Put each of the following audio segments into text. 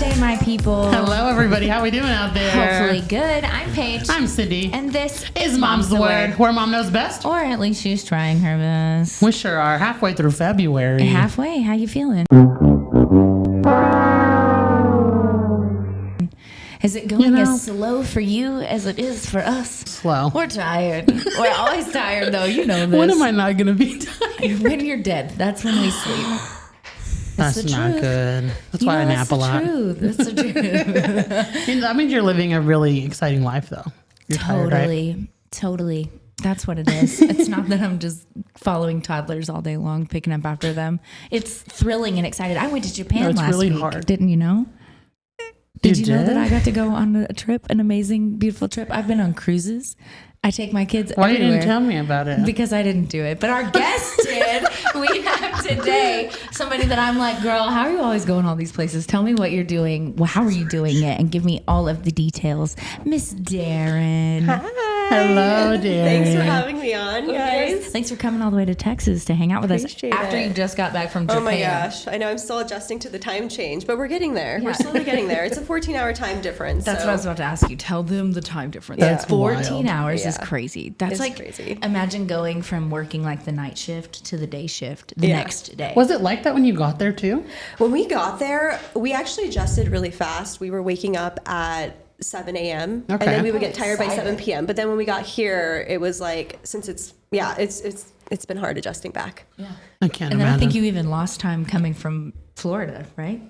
Thursday, my people. Hello, everybody. How we doing out there? Hopefully good. I'm Paige. I'm Cindy. And this is Mom's the Word, where Mom knows best. Or at least she's trying her best. We sure are. Halfway through February. Halfway? How you feeling? Is it going as slow for you as it is for us? Slow. We're tired. We're always tired, though. You know this. When am I not going to be tired? When you're dead. That's when we sleep. That's not good. That's why I nap a lot. That's the truth. That means you're living a really exciting life, though. You're Totally. tired, right? Totally. That's what it is. It's not that I'm just following toddlers all day long, picking up after them. It's thrilling and exciting. I went to Japan last really week. hard. Didn't you know? Did you know that I got to go on a trip, an amazing, beautiful trip? I've been on cruises. I take my kids Why everywhere. you didn't tell me about it? Because I didn't do it. But our guest did. We have today somebody that I'm like, girl, how are you always going all these places? Tell me what you're doing. Well, how are you doing it? And give me all of the details. Miss Darin. Hi. Hello, Darren. Thanks for having me on, guys. Thanks for coming all the way to Texas to hang out with Appreciate us after it. you just got back from Japan. Oh my gosh. I know I'm still adjusting to the time change, but we're getting there. Yeah. We're slowly getting there. It's a 14-hour time difference. That's what I was about to ask you. Tell them the time difference. That's 14 wild. hours is Yeah. crazy. That's It's like, crazy. imagine going from working like the night shift to the day shift the next day. Was it like that when you got there, too? When we got there, we actually adjusted really fast. We were waking up at 7 a.m. Okay. And then we would get tired by Excited. 7 p.m. But then when we got here, it was like, since it's been hard adjusting back. Yeah. I can't And then imagine. I think you even lost time coming from Florida, right?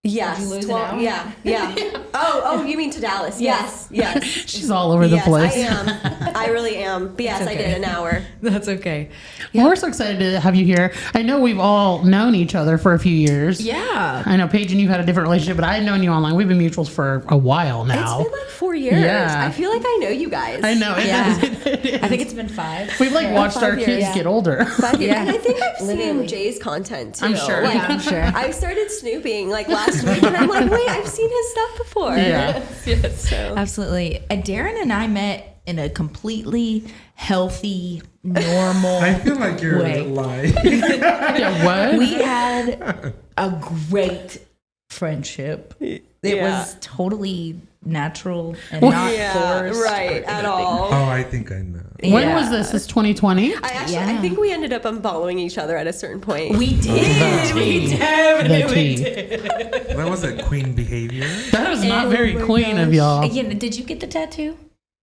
Yes. Did you lose an hour? Yeah. Oh, you mean to Dallas? Yes. She's all over the Yes, place. I am. I really am. But yes, okay. I did an hour. That's okay. Well, we're so excited to have you here. I know we've all known each other for a few years. Yeah. I know Paige and you had a different relationship, but I've known you online. We've been mutuals for a while now. It's been like 4 years. Yeah. I feel like I know you guys. I know. Yeah. It is. I think it's been 5. We've watched 5 our years. kids Yeah. get older. 5 years. Yeah. And I think I've Literally. seen Jay's content too. I'm sure. Like, Yeah, I'm sure. I started snooping like last week and I'm like, wait, I've seen his stuff before. Yeah. Yes. So. Absolutely. Darren and I met in a completely healthy, normal I feel like you're way. lying. Yeah, what? We had a great friendship. It Yeah. was totally natural and not Yeah, forced. right, at all. Oh, I think I know. When Yeah. was this? This 2020? I think we ended up unfollowing each other at a certain point. We did. We definitely The did. That was a queen behavior. That was not Oh very my queen of gosh. y'all. Again, did you get the tattoo?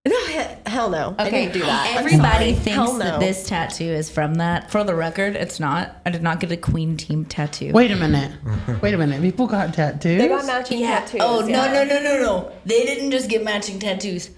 No, hell no. I didn't do that. I'm Everybody sorry. thinks Hell that no. this tattoo is from that. For the record, it's not. I did not get a Queen Team tattoo. Wait a minute. People got tattoos? They got matching Yeah. tattoos. Oh, yeah. no. They didn't just get matching tattoos.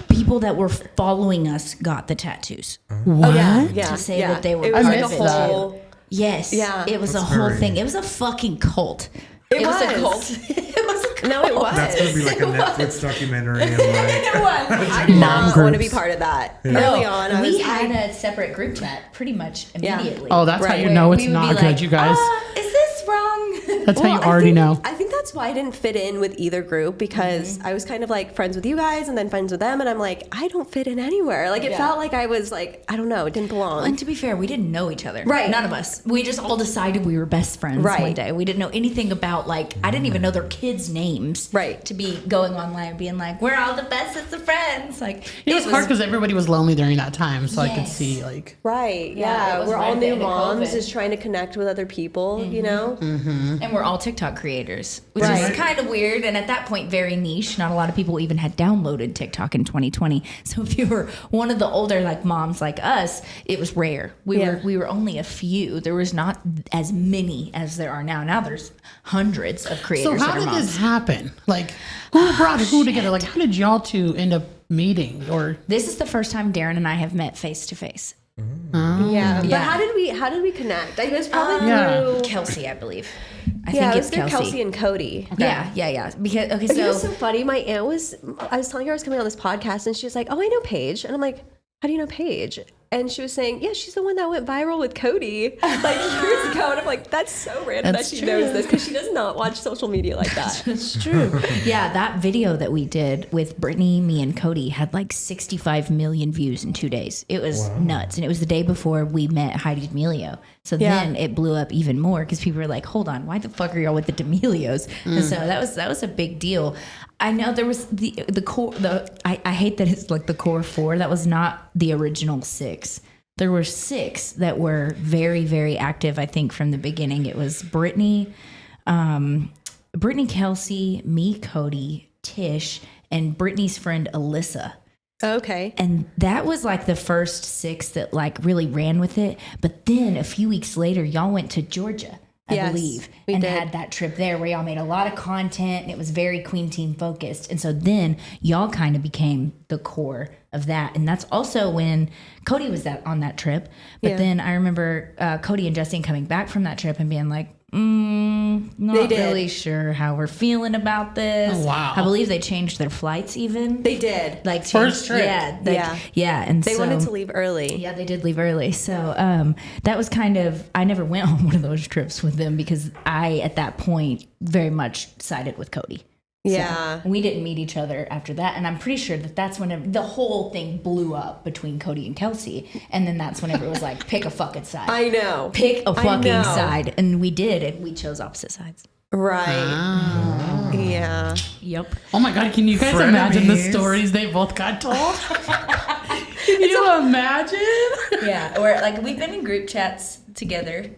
People that were following us got the tattoos. What? Oh, yeah. To say yeah. that they were It was I like a missed that. whole. Yes. Yeah. It was That's a whole very- thing. It was a fucking cult. It was a was. cult. It was a cult. No, it was. That's gonna be like a Netflix documentary. And like, I did not Mom want to be groups. part of that. Yeah. Early on, I we was had like, a separate group chat pretty much Yeah. immediately. Oh, that's how Right. you know it's We would not be good, like, you guys. Is this wrong? That's how you I already think- know. I think that's why I didn't fit in with either group because I was kind of like friends with you guys and then friends with them, and I'm like, I don't fit in anywhere. Like it Yeah. felt like I was like, I don't know, it didn't belong. And to be fair, we didn't know each other. Right. None of us. We just all decided we were best friends Right. one day. We didn't know anything about, like, I didn't even know their kids' names. Right. To be going online and being like, we're all the bestest of friends. Like, It was hard because everybody was lonely during that time, so I could Yes. see, like... Right. Yeah, Yeah. it was We're right all at the new end of moms COVID. just trying to connect with other people, you know? and we're all TikTok creators, which is Right. kind of weird. And at that point, very niche. Not a lot of people even had downloaded TikTok in 2020. So if you were one of the older like moms like us, it was rare. We were only a few. There was not as many as there are now. Now there's hundreds of So creators how that are did moms. this happen? Like, who brought who together? Like, how did y'all two end up meeting? Or This is the first time Darren and I have met face to face. Yeah. But Yeah. how did we connect? I guess probably Yeah. through Kelsey, I believe. I yeah, think it it's was through Kelsey. Kelsey and Cody. Yeah. Because okay, You know, so so funny. My aunt I was telling her I was coming on this podcast, and she was like, "Oh, I know Paige," and I'm like, "How do you know Paige?" And she was saying, yeah, she's the one that went viral with Cody like years ago. And I'm like, that's so random That's that she true. knows this because she does not watch social media like that. It's true. Yeah, that video that we did with Brittany, me, and Cody had like 65 million views in 2 days. It was nuts. And it was the day before we met Heidi D'Amelio. So then it blew up even more because people were like, hold on, why the fuck are y'all with the D'Amelios? And so that was a big deal. I know there was the core, I hate that it's like the core 4. That was not the original 6. There were 6 that were very, very active, I think, from the beginning. It was Brittany, Kelsey, me, Cody, Tish, and Brittany's friend Alyssa. Okay. And that was like the first 6 that like really ran with it. But then a few weeks later, y'all went to Georgia, I believe, and had that trip there where y'all made a lot of content and it was very Queen Team focused. And so then y'all kind of became the core of that. And that's also when Cody was on that trip. But then I remember Cody and Justine coming back from that trip and being like, not really sure how we're feeling about this. Oh, wow. I believe they changed their flights even. They did. Like First trip. Yeah. And They wanted to leave early. Yeah, they did leave early. So that was kind of, I never went on one of those trips with them because I, at that point, very much sided with Cody. Yeah. So we didn't meet each other after that. And I'm pretty sure that that's when the whole thing blew up between Cody and Kelsey. And then that's whenever it was like, pick a fucking side. I know. Pick a fucking side. And we did, and we chose opposite sides. Right. Yeah. Yep. Oh my God, can you guys Frenemies. imagine the stories they both got told? Can you imagine? Yeah, or like we've been in group chats together,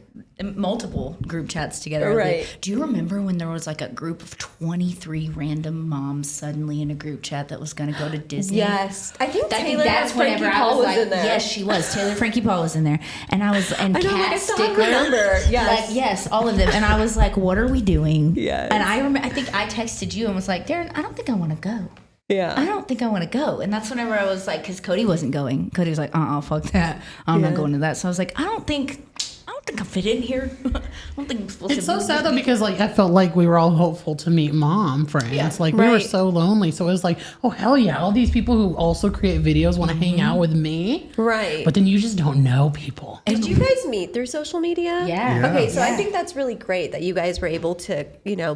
multiple group chats together. Right. Do you remember when there was like a group of 23 random moms suddenly in a group chat that was going to go to Disney? Yes. I think Taylor that's and Frankie whenever I Paul was was like, in there. yes, she was. Taylor Frankie Paul was in there, and I was and I know, Kat like, I still Stickler. remember. Yes. Like, yes, all of them. And I was like, what are we doing? Yes. And I remember, I think I texted you and was like, Darren, I don't think I want to go. Yeah. I don't think I want to go. And that's whenever I was like, because Cody wasn't going. Cody was like, fuck that. I'm not going to that. So I was like, I don't think I fit in here. I don't think I'm supposed to It's so be sad with though you. because like I felt like we were all hopeful to meet mom friends. Yeah, like we were right. so lonely. So it was like, oh hell yeah, all these people who also create videos want to hang out with me. Right. But then you just don't know people. Did you guys meet through social media? Yeah. Okay, so I Yeah. think that's really great that you guys were able to,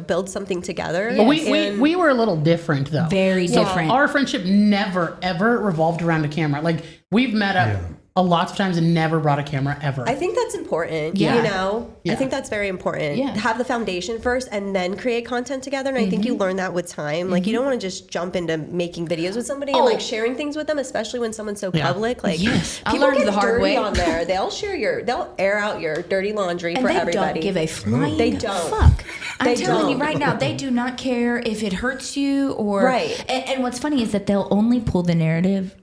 build something together. But And- we were a little different though. Very So different. our friendship never ever revolved around a camera. Like we've met up a lot of times and never brought a camera ever. I think that's important. Yeah. I Yeah. think that's very important. Yeah. Have the foundation first and then create content together. And I think you learn that with time. Like you don't want to just jump into making videos with somebody and like sharing things with them, especially when someone's so public. Like Yes. I people learned get the hard dirty way. on there. They'll air out your dirty laundry And for they everybody. don't give a flying They don't. fuck. I'm They telling you don't. right now, they do not care if it hurts you or. Right. And what's funny is that they'll only pull the narrative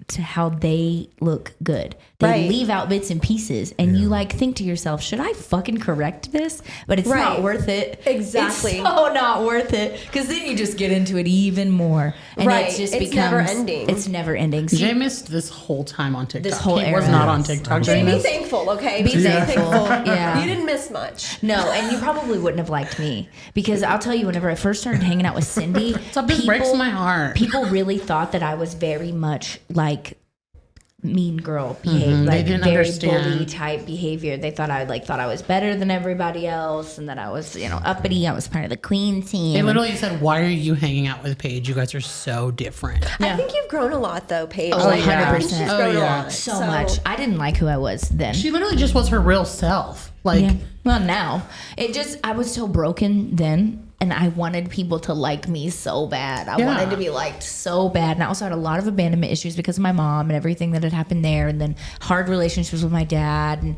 to how they look good. They Right. leave out bits and pieces, and you like think to yourself, should I fucking correct this? But it's Right. not worth it. Exactly. It's so not worth it because then you just get into it even more, and Right. it just It's becomes never ending. It's never ending. Jay missed this whole time on TikTok. This whole he was era. not on TikTok Jay, during be this. thankful, okay? Be thankful. Yeah. You didn't miss much. No, and you probably wouldn't have liked me because I'll tell you, whenever I first started hanging out with Cindy, Stop, this breaks my heart. People really thought that I was very much like mean girl behavior, They like didn't very understand. bully type behavior. They thought I was better than everybody else, and that I was uppity. I was part of the Queen team. They literally said, "Why are you hanging out with Paige? You guys are so different." I think you've grown a lot, though, Paige. Oh, Like, I 100%. think she's Oh, grown yeah. a lot. so much. I didn't like who I was then. She literally just was her real self. Like, Yeah. Well, now I was so broken then, and I wanted people to like me so bad. I wanted to be liked so bad. And I also had a lot of abandonment issues because of my mom and everything that had happened there, and then hard relationships with my dad, and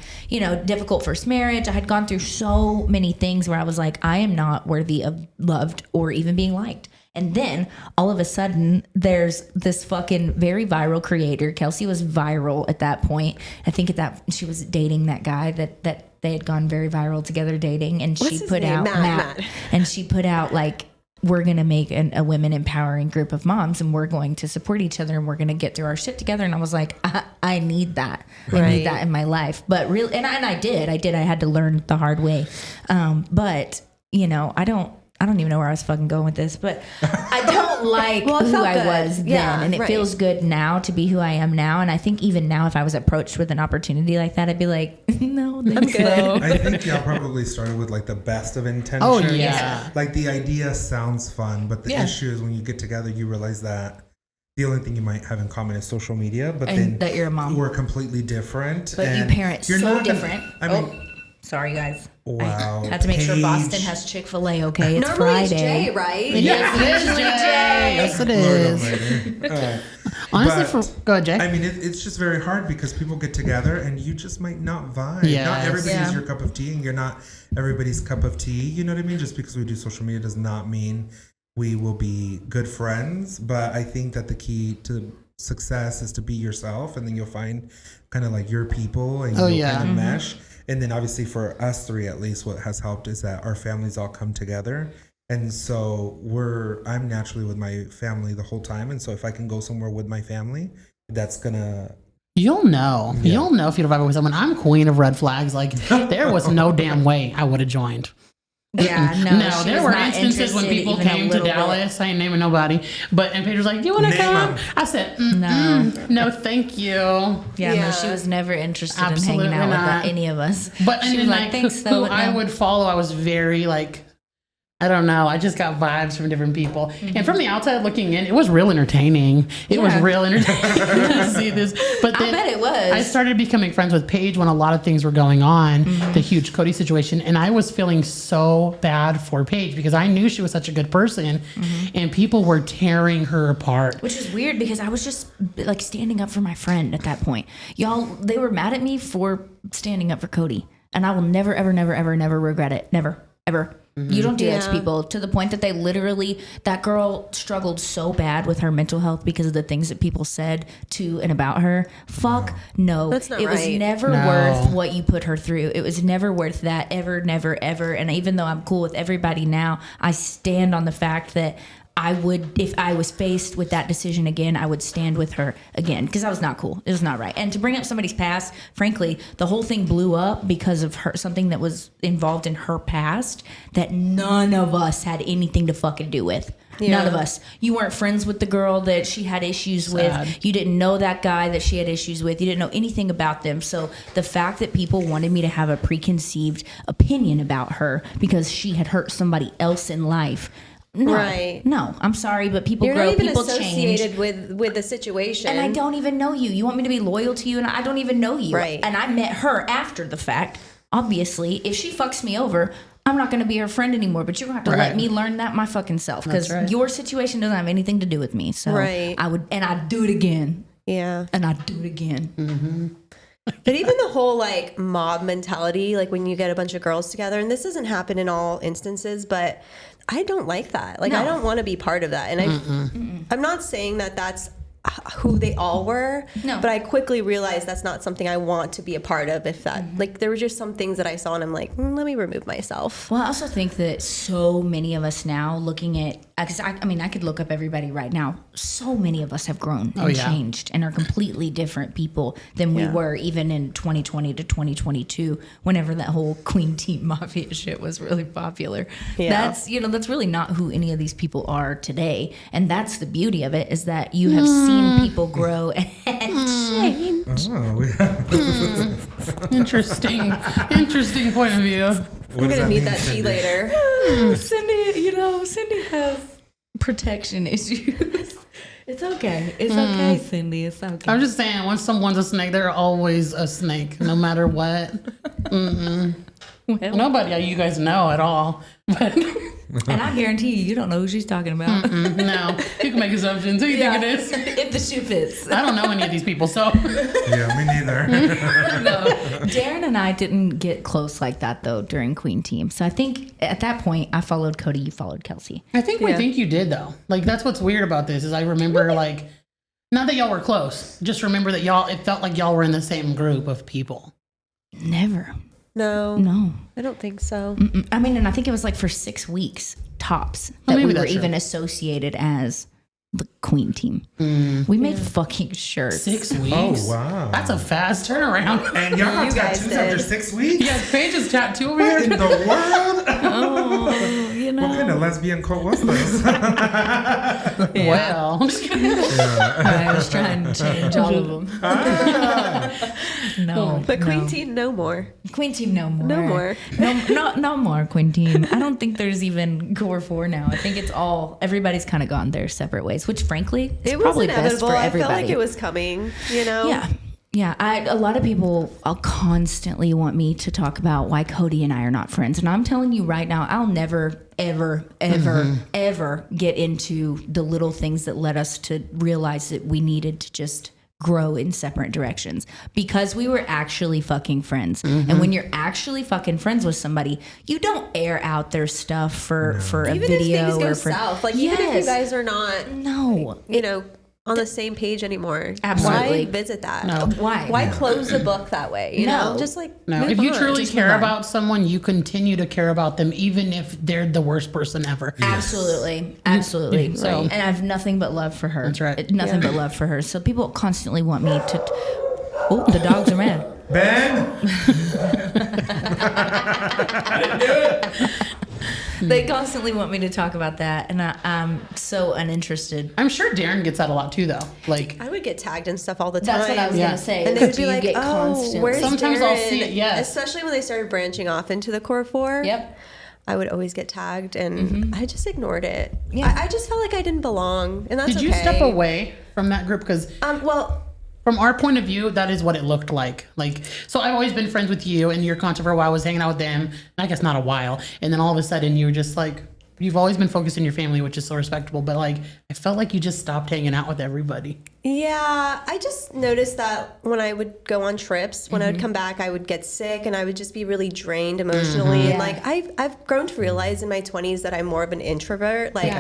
difficult first marriage. I had gone through so many things where I was like, I am not worthy of loved or even being liked. And then all of a sudden, there's this fucking very viral creator. Kelsey was viral at that point. I think she was dating that guy that they had gone very viral together dating. And What's she his put name? out Matt. and she put out like, we're going to make a women empowering group of moms, and we're going to support each other, and we're going to get through our shit together. And I was like, I need that. I Right. need that in my life. But really, and I did. I had to learn the hard way. But I don't even know where I was fucking going with this, but I don't felt like Well, it who felt I good. was then, Yeah, and it right. feels good now to be who I am now. And I think even now, if I was approached with an opportunity like that, I'd be like, no, thanks, though. I think y'all probably started with like the best of intentions. Oh, yeah. Like the idea sounds fun, but the Yeah. issue is when you get together, you realize that the only thing you might have in common is social media, but And then that you're a mom. we're completely different. But you and parent you're so not gonna- different. I mean, Sorry, guys. wow. I had to make sure Paige. Boston has Chick-fil-A, okay? It's Normally Friday. it's Jay, right? Yes, it is, Jay. Yes, it is. Honestly, But, go ahead, Jay. I mean, it's just very hard because people get together and you just might not vibe. Not Yes. everybody's Yeah. your cup of tea, and you're not everybody's cup of tea. You know what I mean? Just because we do social media does not mean we will be good friends. But I think that the key to success is to be yourself, and then you'll find kind of like your people, and you'll yeah. kind of mesh. And then obviously for us three, at least, what has helped is that our families all come together. And so I'm naturally with my family the whole time. And so if I can go somewhere with my family, that's gonna. You'll know. Yeah. You'll know if you don't vibe with someone. I'm queen of red flags. Like, there was no damn way I would have joined. Yeah, No, she there was were not instances when interested people even a came to little bit. Dallas. I ain't naming nobody. And Paige was like, do you want to Name come? 'em. I said, No. no, thank you. Yeah, Yeah. no, she was never interested Absolutely in hanging out not. with any of us. But she and was then, like, thanks, who though. but I no. would follow, I was very like, I don't know. I just got vibes from different people. And from the outside looking in, it was real entertaining. It was Yeah. real entertaining to see this. But then bet it was. I started becoming friends with Paige when a lot of things were going on, the huge Cody situation. And I was feeling so bad for Paige because I knew she was such a good person and people were tearing her apart. Which is weird because I was just like standing up for my friend at that point. Y'all, they were mad at me for standing up for Cody. And I will never, ever, never, ever, never regret it. Never, ever. You don't do that to Yeah. people to the point that they literally, that girl struggled so bad with her mental health because of the things that people said to and about her. Fuck no. That's not It was right. never No. worth what you put her through. It was never worth that. Ever, never, ever. And even though I'm cool with everybody now, I stand on the fact that I would, if I was faced with that decision again, I would stand with her again because I was not cool. It was not right. And to bring up somebody's past, frankly, the whole thing blew up because of her, something that was involved in her past that none of us had anything to fucking do with. Yeah. None of us. You weren't friends with the girl that she had issues Sad. with. You didn't know that guy that she had issues with. You didn't know anything about them. So the fact that people wanted me to have a preconceived opinion about her because she had hurt somebody else in life. No, Right. no, I'm sorry, but people You're grow, not even people change. associated with the situation. And I don't even know you. You want me to be loyal to you, and I don't even know you. Right. And I met her after the fact. Obviously, if she fucks me over, I'm not going to be her friend anymore. But you're going to have to let Right. me learn that my fucking self because That's right. your situation doesn't have anything to do with me. So Right. I'd do it again, Yeah. and I'd do it again. But even the whole like mob mentality, like when you get a bunch of girls together, and this doesn't happen in all instances, but I don't like that. Like, No. I don't want to be part of that. And I'm not saying that that's who they all were, No. but I quickly realized that's not something I want to be a part of. If that, like, there were just some things that I saw and I'm like, let me remove myself. Well, I also think that so many of us now looking at, because I mean, I could look up everybody right now. So many of us have grown and yeah. changed and are completely different people than we Yeah. were even in 2020 to 2022, whenever that whole Queen Team Mafia shit was really popular. Yeah. That's really not who any of these people are today. And that's the beauty of it, is that you have seen people grow and change. Oh, we have. Interesting point of view. I'm going to need that tea later. Cindy has protection issues. It's okay. It's okay, Cindy. It's okay. I'm just saying, once someone's a snake, they're always a snake, no matter what. Nobody you guys know at all. But And I guarantee you don't know who she's talking about. no, you can make assumptions. Who you think it is? If the shoe fits. I don't know any of these people, so Yeah, me neither. Darren and I didn't get close like that, though, during Queen Team. So I think at that point, I followed Cody, you followed Kelsey. I think we Yeah. think you did though. Like that's what's weird about this is I remember like, not that y'all were close, just remember that it felt like y'all were in the same group of people. Never. No, I don't think so. Mm-mm. I mean, and I think it was like for 6 weeks, tops, that maybe we were that's true. even associated as the Queen Team. We made fucking shirts. 6 weeks. Oh, wow. That's a fast turnaround. And y'all got You guys tattoos did. after 6 weeks? Yeah, Paige's tattoo over What here. in the world? Oh, know. What kind of lesbian cult was this? Well, I'm just kidding. I was trying to change all of them. No, But Queen no. Teen, no more. Queen Team, no more. No more. No more Queen Team. I don't think there's even Core 4 now. I think it's all, everybody's kind of gone their separate ways, which frankly is It was probably best inevitable. for I everybody. felt like it was coming, you know? Yeah. Yeah. A lot of people constantly want me to talk about why Cody and I are not friends. And I'm telling you right now, I'll never, ever, ever, ever get into the little things that led us to realize that we needed to just grow in separate directions because we were actually fucking friends. And when you're actually fucking friends with somebody, you don't air out their stuff for a Even video if things go or for south, like even if you guys are not, no. you know, on the same page anymore. Absolutely. Why visit that? No. Why? Why close the book that way? You No. know, just like No, move if you on. truly Just care move on. about someone, you continue to care about them, even if they're the worst person ever. Absolutely. Absolutely. So- And I have nothing but love for her. That's right. Nothing but love for her. So people constantly want me to. Oh, the dogs are mad. Ben? They constantly want me to talk about that. And I'm so uninterested. I'm sure Darren gets that a lot too, though. Like, I would get tagged and stuff all the time. That's what I was Yeah. going to say. And they would Do be you like, get "Oh, constant- where's Sometimes I'll Darren?" see it, yes. Especially when they started branching off into the Core 4. Yep. I would always get tagged, and I just ignored it. Yeah. I just felt like I didn't belong, and that's did okay. you step away from that group? Because Well, from our point of view, that is what it looked like. Like, so I've always been friends with you, and your content for a while was hanging out with them. I guess not a while, and then all of a sudden you were just like, you've always been focused on your family, which is so respectable. But like, I felt like you just stopped hanging out with everybody. yeah, I just noticed that when I would go on trips, when I would come back, I would get sick and I would just be really drained emotionally. And like I've grown to realize in my 20s that I'm more of an introvert. Like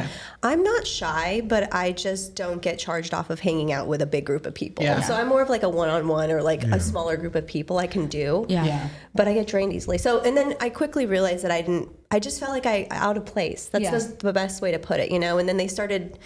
I'm not shy, but I just don't get charged off of hanging out with a big group of people. Yeah. So I'm more of like a one-on-one or like a smaller group of people I can do. Yeah. But I get drained easily. So, and then I quickly realized that I just felt like I out of place. That's the best way to put it, you know? And then they started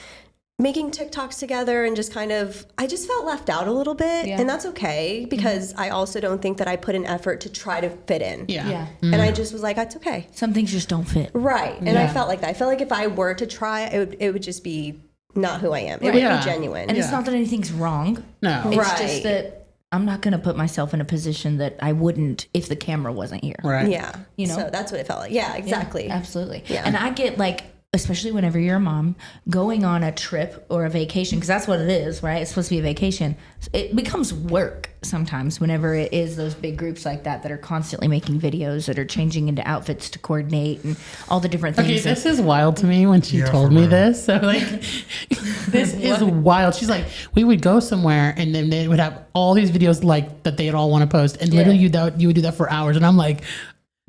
making TikToks together and just kind of, I just felt left out a little bit. Yeah. And that's okay because I also don't think that I put an effort to try to fit in. Yeah. And I just was like, that's okay. Some things just don't fit. Right. And I felt like that. I felt like if I were to try, it would just be not who I am. It would Yeah. be genuine. And it's not that anything's wrong. No. It's Right. just that I'm not going to put myself in a position that I wouldn't if the camera wasn't here. Right. Yeah. You know? So that's what it felt like. Yeah, exactly. Yeah, absolutely. Yeah. And I get like, especially whenever you're a mom, going on a trip or a vacation, because that's what it is, right? It's supposed to be a vacation. It becomes work sometimes whenever it is those big groups like that are constantly making videos that are changing into outfits to coordinate and all the different things. Okay, that- this is wild to me when she Yeah, told for me real. this. So like, this is wild. She's like, we would go somewhere and then they would have all these videos like that they'd all want to post, and literally you would do that for hours. And I'm like,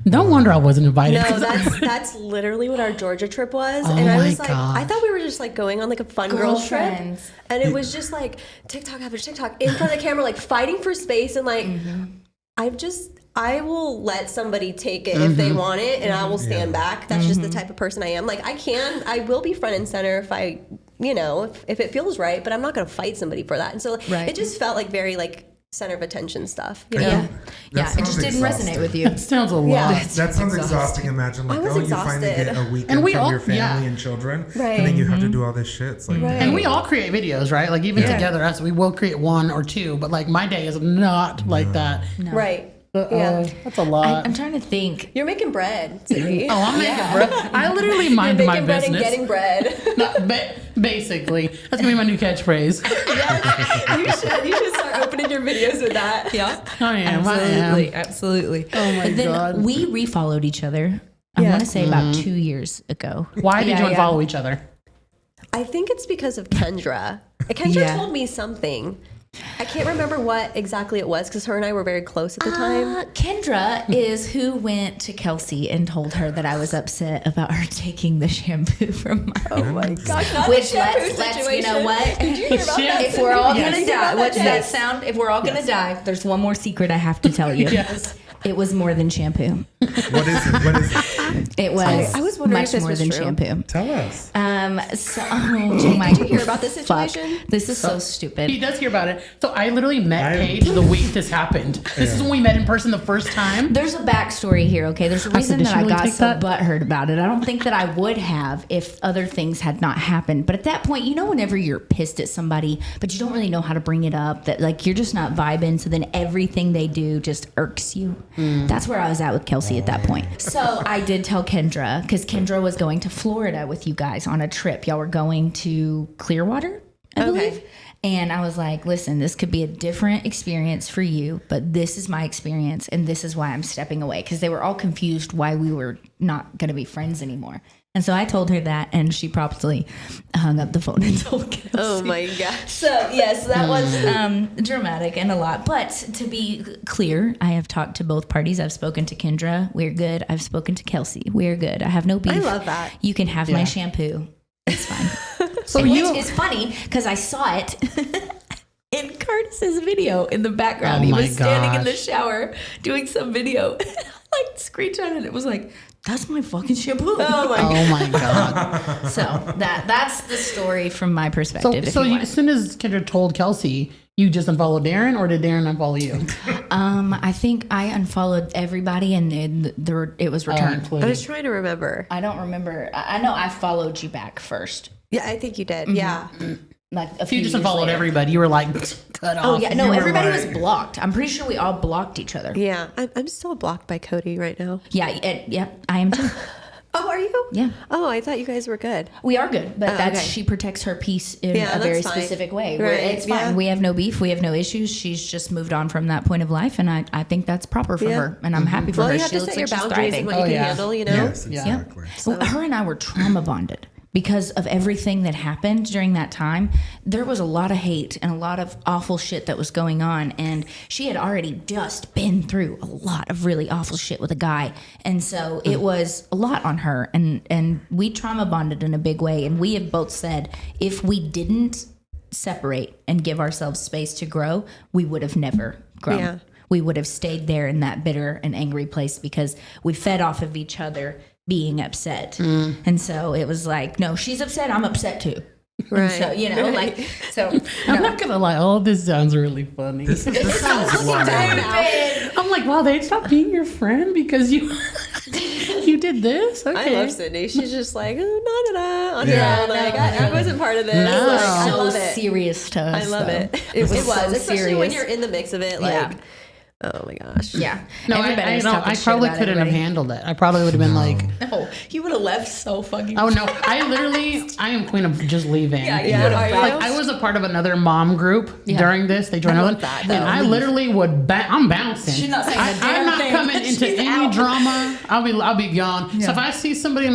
no wonder I wasn't invited. No, that's literally what our Georgia trip was. Oh And I my was like, I thought we were just like going on like a fun girls trip. Girlfriends. And it was just like TikTok after TikTok in front of the camera, like fighting for space. And like, I will let somebody take it if they want it and I will stand back. That's just the type of person I am. Like I will be front and center if I, you know, if it feels right, but I'm not going to fight somebody for that. And so Right. it just felt like very like center of attention stuff, you know? Yeah. That Yeah. It just sounds didn't exhausting. resonate with you. It sounds a lot. Yeah. That sounds exhausting. Imagine like, I was you finally exhausted. get a weekend And we from all- your family yeah. and children, Right. and then you have to do all this shit. It's like, And we all create videos, right? Like even together, us, we will create one or two, but like my day is not like that. Right. Yeah. That's a lot. I'm trying to think. You're making bread, Sydney. Oh, I'm making bread. I literally mind You're my making bread business. and getting bread. Basically, that's gonna be my new catchphrase. You should start opening your videos with that. Yeah. I am. Absolutely. Oh my And then God. we refollowed each other. I want to say about 2 years ago. Why did you Yeah. unfollow each other? I think it's because of Kendra. Kendra Yeah. told me something. I can't remember what exactly it was because her and I were very close at the time. Kendra is who went to Kelsey and told her that I was upset about her taking the shampoo from my Oh my gosh, not Which the shampoo let's you situation. know what? Did you hear about that? If we're all Yes. gonna die, what's that sound? If we're all gonna die, there's one more secret I have to tell you. Yes. It was more than shampoo. What is it? What is it? It was I was wondering much if this more was than true. shampoo. Tell us. Did you hear about this situation? This is so stupid. He does hear about it. So I literally met Paige the week this happened. This is when we met in person the first time. There's a backstory here, okay? There's a reason did that she I really got take so that? butthurt about it. I don't think that I would have if other things had not happened. But at that point, you know, whenever you're pissed at somebody, but you don't really know how to bring it up, that like you're just not vibing, so then everything they do just irks you. That's where I was at with Kelsey at that point. So I did tell Kendra, because Kendra was going to Florida with you guys on a trip. Y'all were going to Clearwater, I believe. And I was like, listen, this could be a different experience for you, but this is my experience, and this is why I'm stepping away. Because they were all confused why we were not going to be friends anymore. And so I told her that, and she promptly hung up the phone and told Kelsey. Oh my gosh. So, yes, that was dramatic and a lot. But to be clear, I have talked to both parties. I've spoken to Kendra. We're good. I've spoken to Kelsey. We're good. I have no beef. I love that. You can have my shampoo. It's fine. So Which is funny because I saw it in Curtis's video in the background. Oh He my was standing in the gosh. shower doing some video. Like screenshot it. It was like, that's my fucking shampoo. Oh my God. So that's the story from my perspective. So as soon as Kendra told Kelsey, you just unfollowed Darren, or did Darren unfollow you? I think I unfollowed everybody and it was returned. I was trying to remember. I don't remember. I know I followed you back first. Yeah, I think you did. Yeah. Like a few You just years unfollowed later. everybody. You were like, cut off. Oh yeah, no, You were everybody like- was blocked. I'm pretty sure we all blocked each other. Yeah. I'm still blocked by Cody right now. Yeah, I am too. Oh, are you? Yeah. Oh, I thought you guys were good. We are good, but okay. she protects her peace in Yeah, a very that's fine. specific way. Right, It's fine. yeah. We have no beef. We have no issues. She's just moved on from that point of life, and I think that's proper for Yeah. her, and I'm happy for Well, her. you have She to looks set your like she's boundaries thriving. and what you Oh, can yeah. handle, you know? Yes, exactly. Well, her and I were trauma bonded because of everything that happened during that time. There was a lot of hate and a lot of awful shit that was going on, and she had already just been through a lot of really awful shit with a guy, and so it was a lot on her, and we trauma bonded in a big way. And we have both said if we didn't separate and give ourselves space to grow, we would have never grown. Yeah. We would have stayed there in that bitter and angry place because we fed off of each other being upset. And so it was like, no, she's upset, I'm upset too. Right. And so, you know, like, so I'm not gonna lie. All of this sounds really funny. This sounds wild. I'm like, wow, they stopped being your friend because you you did this. I Okay. love Sydney. She's just like, oh, na-na-na, on Yeah. her own. Like, I wasn't part of this. No. Like, I so love it. serious to us. I love though. it. It was, so especially when serious. you're in the mix of it. Like, Yeah. oh my gosh. Yeah. No, Everybody was talking I shit probably about couldn't have everybody. handled it. I probably would have been like, No, you would have left so fucking. oh no, I am queen of just leaving. Yeah, Yeah, would've are you? Like I was a part of a mom group during this. They joined I on love that, and though. I literally would. I'm bouncing. She's not saying a I'm damn not thing. coming into She's any out. drama. I'll be gone. So if I see somebody,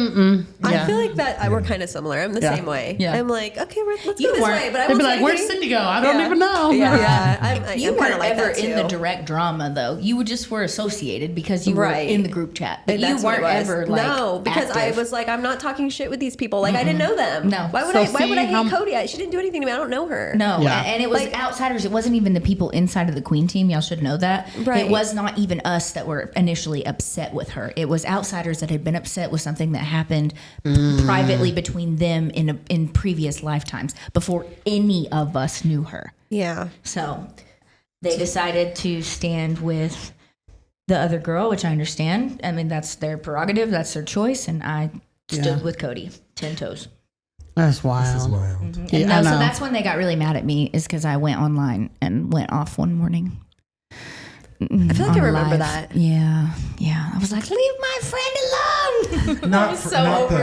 I feel like that we're kind of similar. I'm the Yeah. same way. Yeah. I'm like, okay, let's You go this weren't- way. But I they'd won't be say like, "Where's anything. Sydney go? I don't Yeah. even know." Yeah. You I'm kind weren't of like ever that too. in the direct drama though. You just were associated because you were Right. in the group chat. But And you that's what weren't it was. ever like no, because I active. was like, I'm not talking shit with these people. Like I didn't know them. No. Why would So I? Why would I see how- hate Cody? She didn't do anything to me. I don't know her. No, Yeah. and it was Like- outsiders. It wasn't even the people inside of the Queen team. Y'all should know that. Right. It was not even us that were initially upset with her. It was outsiders that had been upset with something that happened privately between them in previous lifetimes before any of us knew her. Yeah. So they decided to stand with the other girl, which I understand. I mean, that's their prerogative. That's their choice. And I stood with Cody 10 toes. That's wild. This is wild. And Yeah, I so know. that's when they got really mad at me, is because I went online and went off one morning. I feel like I remember that. Yeah. I was like, leave my friend alone. Not, was for, so not over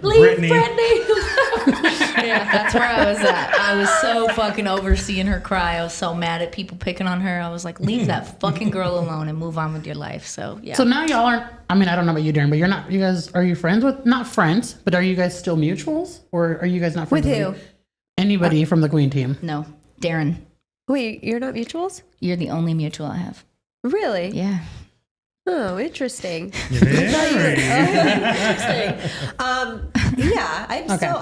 the Leave Brittany. Brittany alone. Yeah, that's where I was at. I was so fucking over seeing her cry. I was so mad at people picking on her. I was like, leave that fucking girl alone and move on with your life. So, yeah. So now y'all aren't. I mean, I don't know about you, Darren, but you're not. You guys, are you friends with? Not friends, but are you guys still mutuals, or are you guys not friends With who? Anybody from the Queen team? No, Darren, Wait, you're not mutuals? you're the only mutual I have. Really? Yeah. Oh, interesting. Very. Interesting. Yeah, I'm Okay. still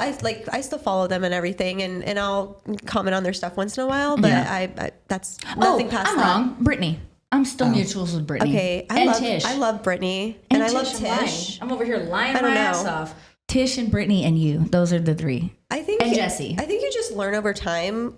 I still follow them and everything, and I'll comment on their stuff once in a while. But Yeah. I that's nothing past I'm that. wrong. Brittany. I'm still mutuals with Brittany. Okay, Tish. I love Brittany and I love Tish. I'm over here lying my ass off. Tish and Brittany and you. Those are the three. And Jesse. I think you just learn over time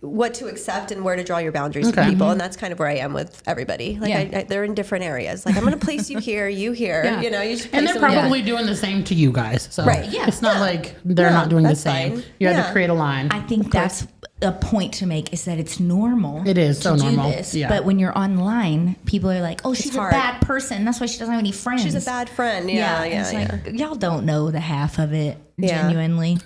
what to accept and where to draw your boundaries with people, and that's kind of where I am with everybody. Like they're in different areas. Like I'm going to place you here, you here. You know, you just and they're probably doing the same to you guys. So it's not like they're not doing the same. Fine. You had to create a line. I think that's a point to make, is that it's normal. It is so normal. This. But when you're online, people are like, "Oh, she's a bad person. That's why she doesn't have any friends. She's a bad friend." It's like, y'all don't know the half of it genuinely.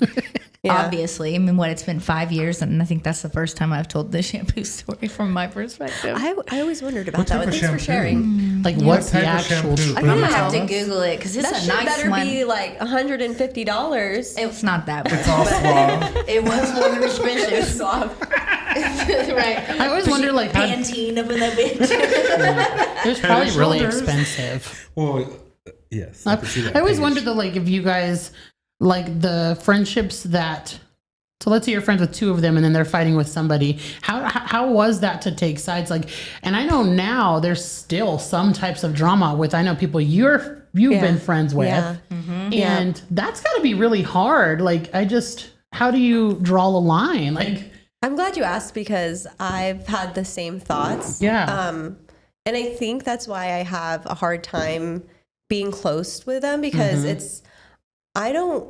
Obviously, I mean, it's been 5 years, and I think that's the first time I've told this shampoo story from my perspective. I always wondered about that. Thanks for sharing. Like, what's the actual? I'm gonna have to Google it because it's a nice better one. Be like $150. It's not that bad. It's all suave. It was more expensive. Suave. Right. I always wonder, like, how Pantene up in that bitch. it was probably really expensive. Well, yes. I always wonder though, like, if you guys like the friendships that. So let's say you're friends with two of them and then they're fighting with somebody. How was that to take sides? Like, and I know now there's still some types of drama with, I know people you've been friends with. And that's got to be really hard. Like, how do you draw the line? Like, I'm glad you asked because I've had the same thoughts. And I think that's why I have a hard time being close with them because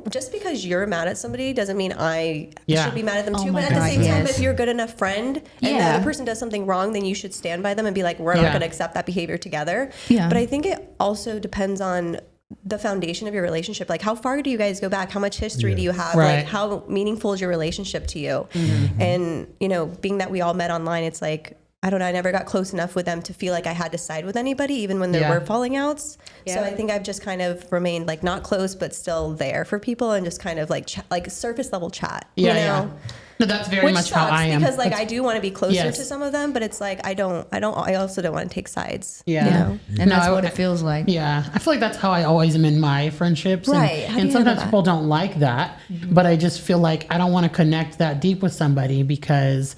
just because you're mad at somebody doesn't mean I should be mad at them too. But at the same time, if you're a good enough friend and the other person does something wrong, then you should stand by them and be like, we're not going to accept that behavior together. But I think it also depends on the foundation of your relationship. Like, how far do you guys go back? How much history do you have? Like, how meaningful is your relationship to you? And, being that we all met online, it's like, I don't know, I never got close enough with them to feel like I had to side with anybody, even when there were falling outs. So I think I've just kind of remained like not close, but still there for people and just kind of like surface level chat, you know? No, that's very much how I am. Because I do want to be closer to some of them, but it's like, I also don't want to take sides. You know? And that's what it feels like. Yeah. I feel like that's how I always am in my friendships. And sometimes people don't like that, but I just feel like I don't want to connect that deep with somebody because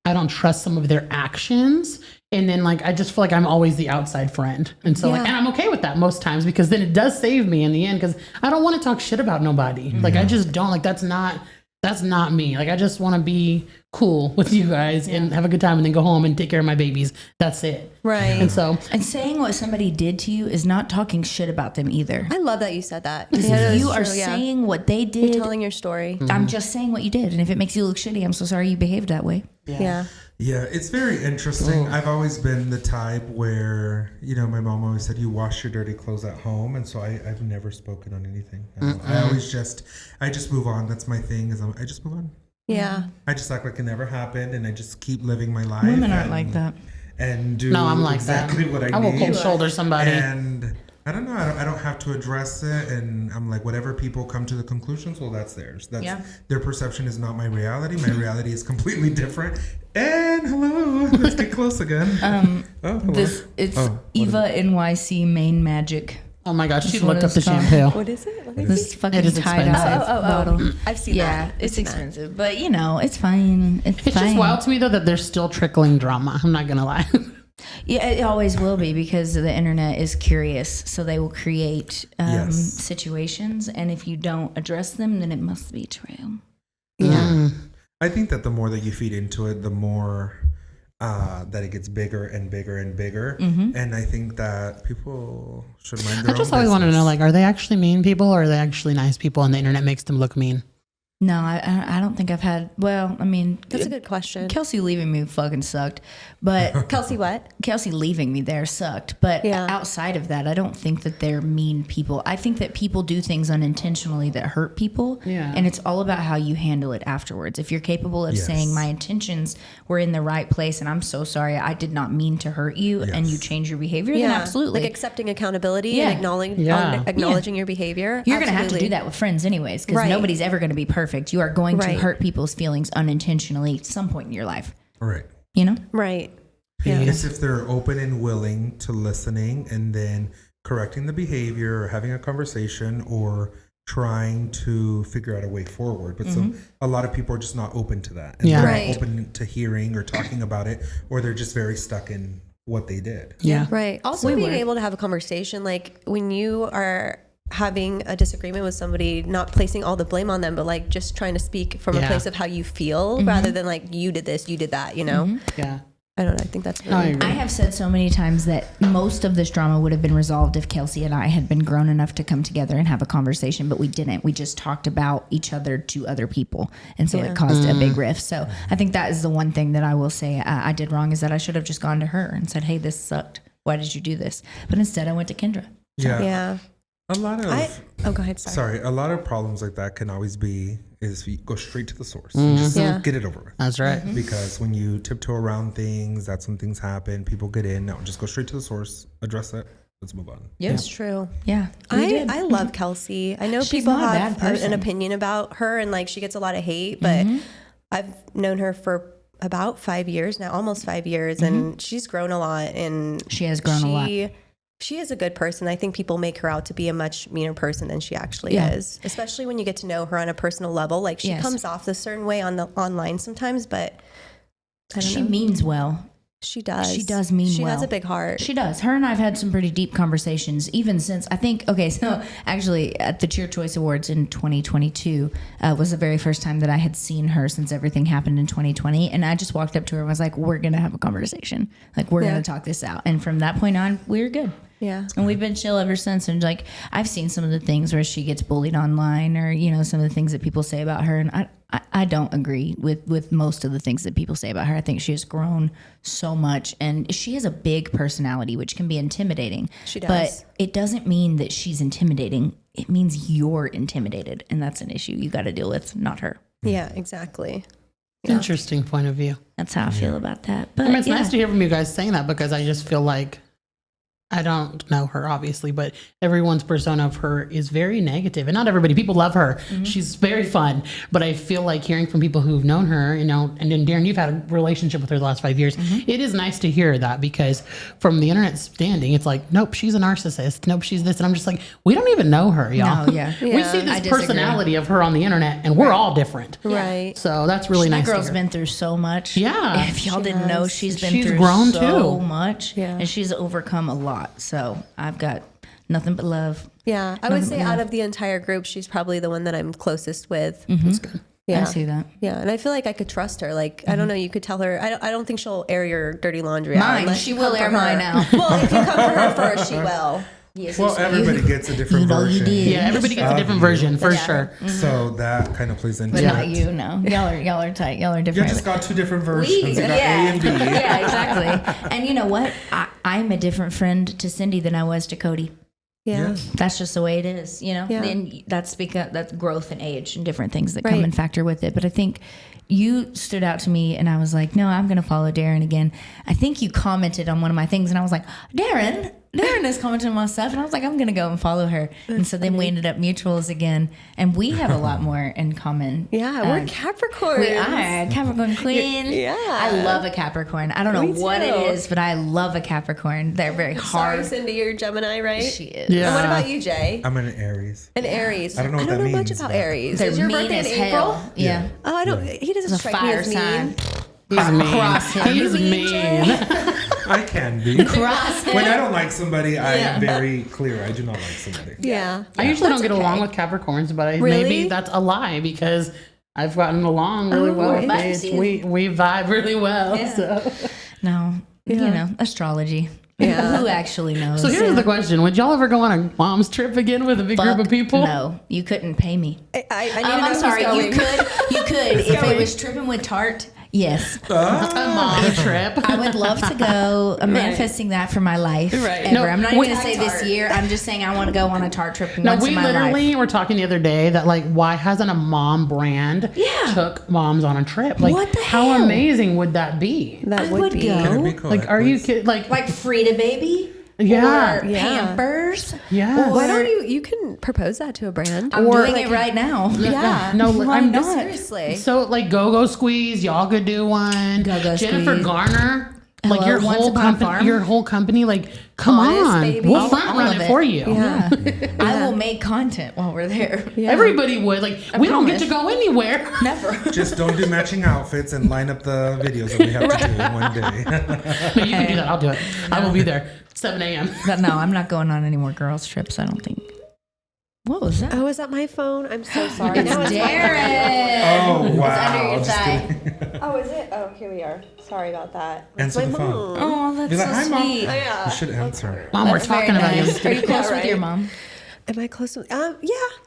I don't trust some of their actions. And then I just feel like I'm always the outside friend. And so and I'm okay with that most times because then it does save me in the end because I don't want to talk shit about nobody. Like I just don't that's not me. Like I just want to be cool with you guys and have a good time and then go home and take care of my babies. That's it. Right. And saying what somebody did to you is not talking shit about them either. I love that you said that. If you are saying what they did, you're telling your story. I'm just saying what you did. And if it makes you look shitty, I'm so sorry you behaved that way. Yeah, it's very interesting. I've always been the type where, my mom always said, you wash your dirty clothes at home. And so I've never spoken on anything. I always I just move on. That's my thing is I just move on. Yeah. I just act like it never happened and I just keep living my life. Women aren't like that. And do I'm like exactly that. what I need. I will cold shoulder somebody. And I don't know. I don't have to address it. And I'm like, whatever people come to the conclusions, well, that's theirs. Their perception is not my reality. My reality is completely different. And hello, let's get close again. It's Eva NYC Main Magic. Oh my gosh, she looked up the shampoo. What is it? This fucking it is tie-dye bottle. I've seen that. It's expensive, but it's fine. It's fine. Just wild to me though that there's still trickling drama. I'm not gonna lie. Yeah, it always will be because the internet is curious, so they will create situations, and if you don't address them, then it must be true. Yeah. I think that the more that you feed into it, the more that it gets bigger and bigger and bigger. And I think that people should mind their own I just always want to know, are they actually mean people or are they actually nice people and the internet makes them look mean? No, I don't think I've had. Well, I mean, that's a good question. Kelsey leaving me fucking sucked, but Kelsey what? Kelsey leaving me there sucked. But outside of that, I don't think that they're mean people. I think that people do things unintentionally that hurt people. Yeah. And it's all about how you handle it afterwards. If you're capable of saying my intentions were in the right place, and I'm so sorry, I did not mean to hurt you, and you change your behavior, then absolutely. Like accepting accountability and acknowledging your behavior. You're going to have to do that with friends anyways, because nobody's ever going to be perfect. You are going to hurt people's feelings unintentionally at some point in your life. Right. Right. It's if they're open and willing to listening and then correcting the behavior or having a conversation or trying to figure out a way forward. But so a lot of people are just not open to that. And they're not open to hearing or talking about it, or they're just very stuck in what they did. Yeah. Right. Also being able to have a conversation, like when you are having a disagreement with somebody, not placing all the blame on them, but like just trying to speak from a place of how you feel rather than like, you did this, you did that, you know? Yeah. I don't know. I think that's really I have said so many times that most of this drama would have been resolved if Kelsey and I had been grown enough to come together and have a conversation, but we didn't. We just talked about each other to other people. And so it caused a big rift. So I think that is the one thing that I will say I did wrong, is that I should have just gone to her and said, hey, this sucked. Why did you do this? But instead I went to Kendra. Yeah. A lot of go ahead. Sorry. a lot of problems like that can always be is you go straight to the source and just get it over with. That's right. Because when you tiptoe around things, that's when things happen. People get in. No, just go straight to the source, address it. Let's move on. Yeah, it's true. Yeah, I love Kelsey. I know She's people not a have bad person. an opinion about her, and like she gets a lot of hate, but I've known her for about 5 years now, almost 5 years, and she's grown a lot. And she has grown a lot. She is a good person. I think people make her out to be a much meaner person than she actually is, especially when you get to know her on a personal level. Like she comes off a certain way on the online sometimes, but I don't know. She means well. She does. She does mean well. She has a big heart. She does. Her and I have had some pretty deep conversations, even since I think, so actually at the Cheer Choice Awards in 2022 was the very first time that I had seen her since everything happened in 2020. And I just walked up to her and was like, we're going to have a conversation. Like, we're going to talk this out. And from that point on, we were good. Yeah. And we've been chill ever since. And like, I've seen some of the things where she gets bullied online, or, you know, some of the things that people say about her. And I don't agree with most of the things that people say about her. I think she has grown so much, and she has a big personality, which can be intimidating. She does. But it doesn't mean that she's intimidating. It means you're intimidated. And that's an issue you got to deal with, not her. Yeah, exactly. Interesting point of view. That's how I feel about that. But I mean, it's nice to hear from you guys saying that, because I just feel like, I don't know her obviously, but everyone's persona of her is very negative, and not everybody. People love her. She's very fun, but I feel like hearing from people who've known her, you know, and then Darren, you've had a relationship with her the last 5 years. It is nice to hear that, because from the internet standing, it's like, nope, she's a narcissist. Nope, she's this. And I'm just like, we don't even know her, y'all. No, yeah. We see this personality of her on the internet, and we're all different. Right. So that's really nice. That girl's to hear. been through so much. Yeah. If y'all didn't know, she's been She's through grown so too. much. Yeah. And she's overcome a lot. So I've got nothing but love. Yeah. I would say out of the entire group, she's probably the one that I'm closest with. That's good. Yeah. I see that. Yeah. And I feel like I could trust her. Like, I don't know, you could tell her, I don't think she'll air your dirty laundry out. Mine. unless She you will come air for her. mine out. Well, if you come for her first, she will. Yes, Well, everybody gets a different version. Yeah, everybody gets a different version for sure. So that kind of plays into But it. not you, no. Y'all are tight. Y'all are You different. just got two different versions. You got A yeah. and B. Yeah, exactly. And you know what? I'm a different friend to Cindy than I was to Cody. Yeah. That's just the way it is, you know. Yeah. And that's because that's growth and age and different things that come Right. and factor with it. But I think you stood out to me, and I was like, no, I'm going to follow Darren again. I think you commented on one of my things, and I was like, Darren is commenting on my stuff, and I was like, I'm going to go and follow her. And so then we ended up mutuals again, and we have a lot more in common. Yeah. We're Capricorns. We are Capricorn Queen. Yeah. I love a Capricorn. I don't know Me what it too. is, but I love a Capricorn. They're very Sorry, hard. Cindy, you're Gemini, right? She is. Yeah. And what about you, Jay? I'm an Aries. An Aries. I don't know what that much means, about but- Aries. They're Is your mean birthday as in April? hell. Yeah. Oh, I don't. He doesn't It's a strike me fire as mean. sign. He's mean. Cross him. He's You mean, mean. I can be. Cross him. When I don't like somebody, I Yeah. am very clear. I do not like somebody. Yeah. I usually don't get okay. along with Capricorns, but Really? maybe that's a lie, because I've gotten along really well. right. with it. We vibe really well. Yeah. So. No, you know, astrology. Yeah. Who actually knows? So here's the question: would y'all ever go on a mom's trip again with a big group of people? No, you couldn't pay me. I need to know I'm who's sorry. going. You could if going. it was tripping with Tart. Yes, A mom trip. I would love to go. I'm manifesting that for my life. Right. Ever. No, I'm not even we- going to say this year. I'm just saying I want to go on a Tart trip No, once we in my literally life. were talking the other day that, like, why hasn't a mom brand took moms on a trip? Like, What the how hell? amazing would that be? That I would would be. go. Can it be collect, Like, are you please? kidding? Like Frida Baby. Yeah. Or Yeah. Pampers. Yes. Why don't you can propose that to a brand? I'm Or, doing like, it right now. Yeah. No, Why I'm not? not. Seriously. So, like, Go-Go Squeeze, y'all could do one. Go-Go Jennifer Squeeze. Garner. like Hello, Once Upon a Farm? your whole company, like, come Honest, on, baby. we'll All front run of it it. for you. Yeah. I will make content while we're there. Everybody would. Like, we don't get promise. to go anywhere. Never. Just don't do matching outfits and line up the videos that we have to do in one day. No, you can do that. I'll do it. I will be there 7 a.m. But no, I'm not going on any more girls' trips, I don't think. What was that? Oh, is that my phone? I'm so sorry. It's Now it's my Darren. Oh, wow. Under your Just thigh. kidding. Oh, is it? Oh, here we are. Sorry about that. Answer my the phone. Oh, that's Be like, so "Hi, Mom." sweet. Yeah. You should answer. Mom, we're That's very talking about you. nice. Are you close with right. your mom? Am I close with?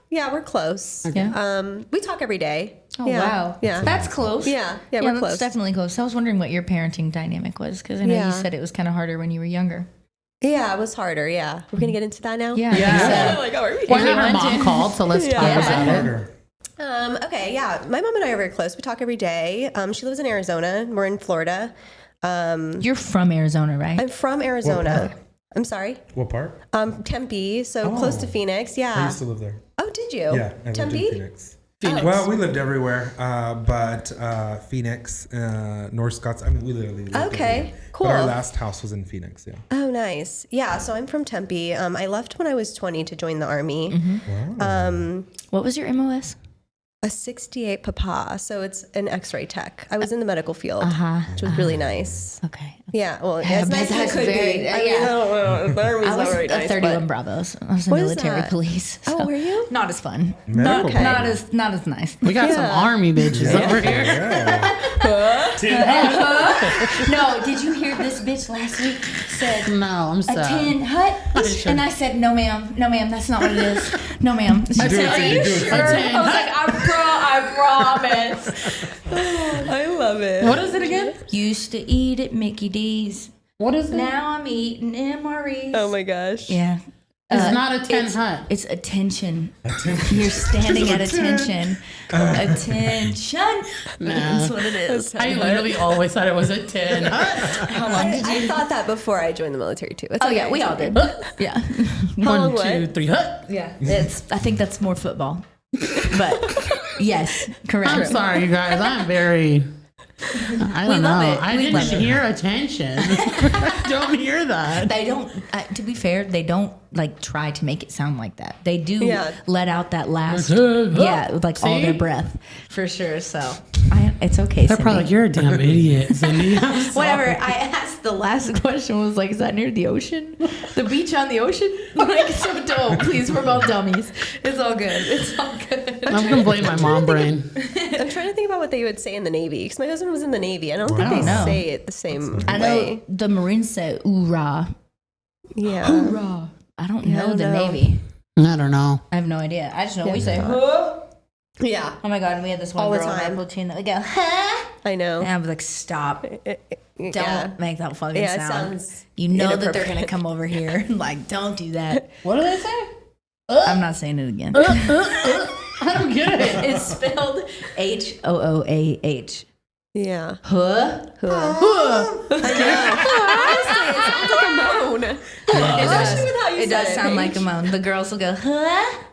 Yeah, we're close. Yeah. We talk every day. Oh, yeah. wow. Yeah. That's close. Yeah, we're that's close. definitely close. I was wondering what your parenting dynamic was because I know you Yeah. said it was kind of harder when you were younger. Yeah, it was harder. Yeah. We're gonna get into that now. Yeah. Yeah. Like, oh, are we? Well, her mom called, so let's talk Yeah. about it. Harder. Okay. Yeah. My mom and I are very close. We talk every day. She lives in Arizona. We're in Florida. You're from Arizona, right? I'm from What Arizona. part? I'm sorry. What part? Tempe. So close to Phoenix. I Yeah. used to live there. Oh, did you? Yeah, I lived in Tempe. Phoenix. Phoenix. Well, we lived everywhere, but Phoenix, North Scotts. I mean, we literally lived Okay, everywhere. cool. But our last house was in Phoenix. Yeah. Oh, nice. Yeah. So I'm from Tempe. I left when I was 20 to join the army. Wow. What was your MOS? A 68 Papa. So it's an X-ray tech. I was in the medical field, Uh-huh. which was really nice. Okay. Yeah. Well, Yeah, as but nice as it that's could very- be. I mean, I don't know. The army's I not was very a nice. 31 but- Bravos. I was in What is military that? police. Oh, were you? Not as fun. Medical Not police. not as nice. We got some Yeah. army bitches over here. Yeah. No, did you hear this bitch last week said No, I'm a sad. tin hut? And I said, no ma'am, that's not what it is. No ma'am. She said, do it, are Cindy, you do it, sure? Cindy. I was like, I promise. I love it. What is it again? Used to eat at Mickey D's. What is it? Now I'm eating MREs. Oh my gosh. Yeah. It's not a 10 hut. It's attention. You're standing at attention. Attention. That's what it is. I literally always thought it was a 10 hut. How long did I you? thought that before I joined the military too. It's Oh okay. yeah, we all did. Yeah. long 1, 2, what? 3 hut. Yeah. I think that's more football. But yes, correct. I'm sorry, you guys. I'm very. I don't know. love it. I We didn't love it. hear attention. I don't hear that. They don't. To be fair, they don't like try to make it sound like that. They do Yeah. let out that last, Yeah. yeah, with like all See? their breath for sure. So it's okay. They're probably like, you're a damn idiot, Cindy. I'm sorry. Whatever. I asked the last question was like, is that near the ocean? The beach on the ocean? Like, so don't. Please, we're both dummies. It's all good. It's all good. I'm going to blame my mom brain. I'm trying to think about what they would say in the Navy because my husband was in the Navy. I don't think I they don't know. say it the same I know way. the Marines say oorah. Yeah. Hoorah. I don't Yeah, I know don't the know. Navy. I don't know. I have no idea. I just know we say, huh? Yeah. Oh my God. And we had this one All the girl in our time. platoon that would go, huh? I know. And I was like, stop. Don't Yeah. make that fucking Yeah, it sound. sounds You know that they're going to inappropriate. come over here. Like, don't do that. What do they say? I'm not saying it again. I don't get it. It's spelled HOOAH. Yeah. Huh? Honestly, it sounds like a moan. Especially with how you It said does sound like a moan. The girls will go, huh?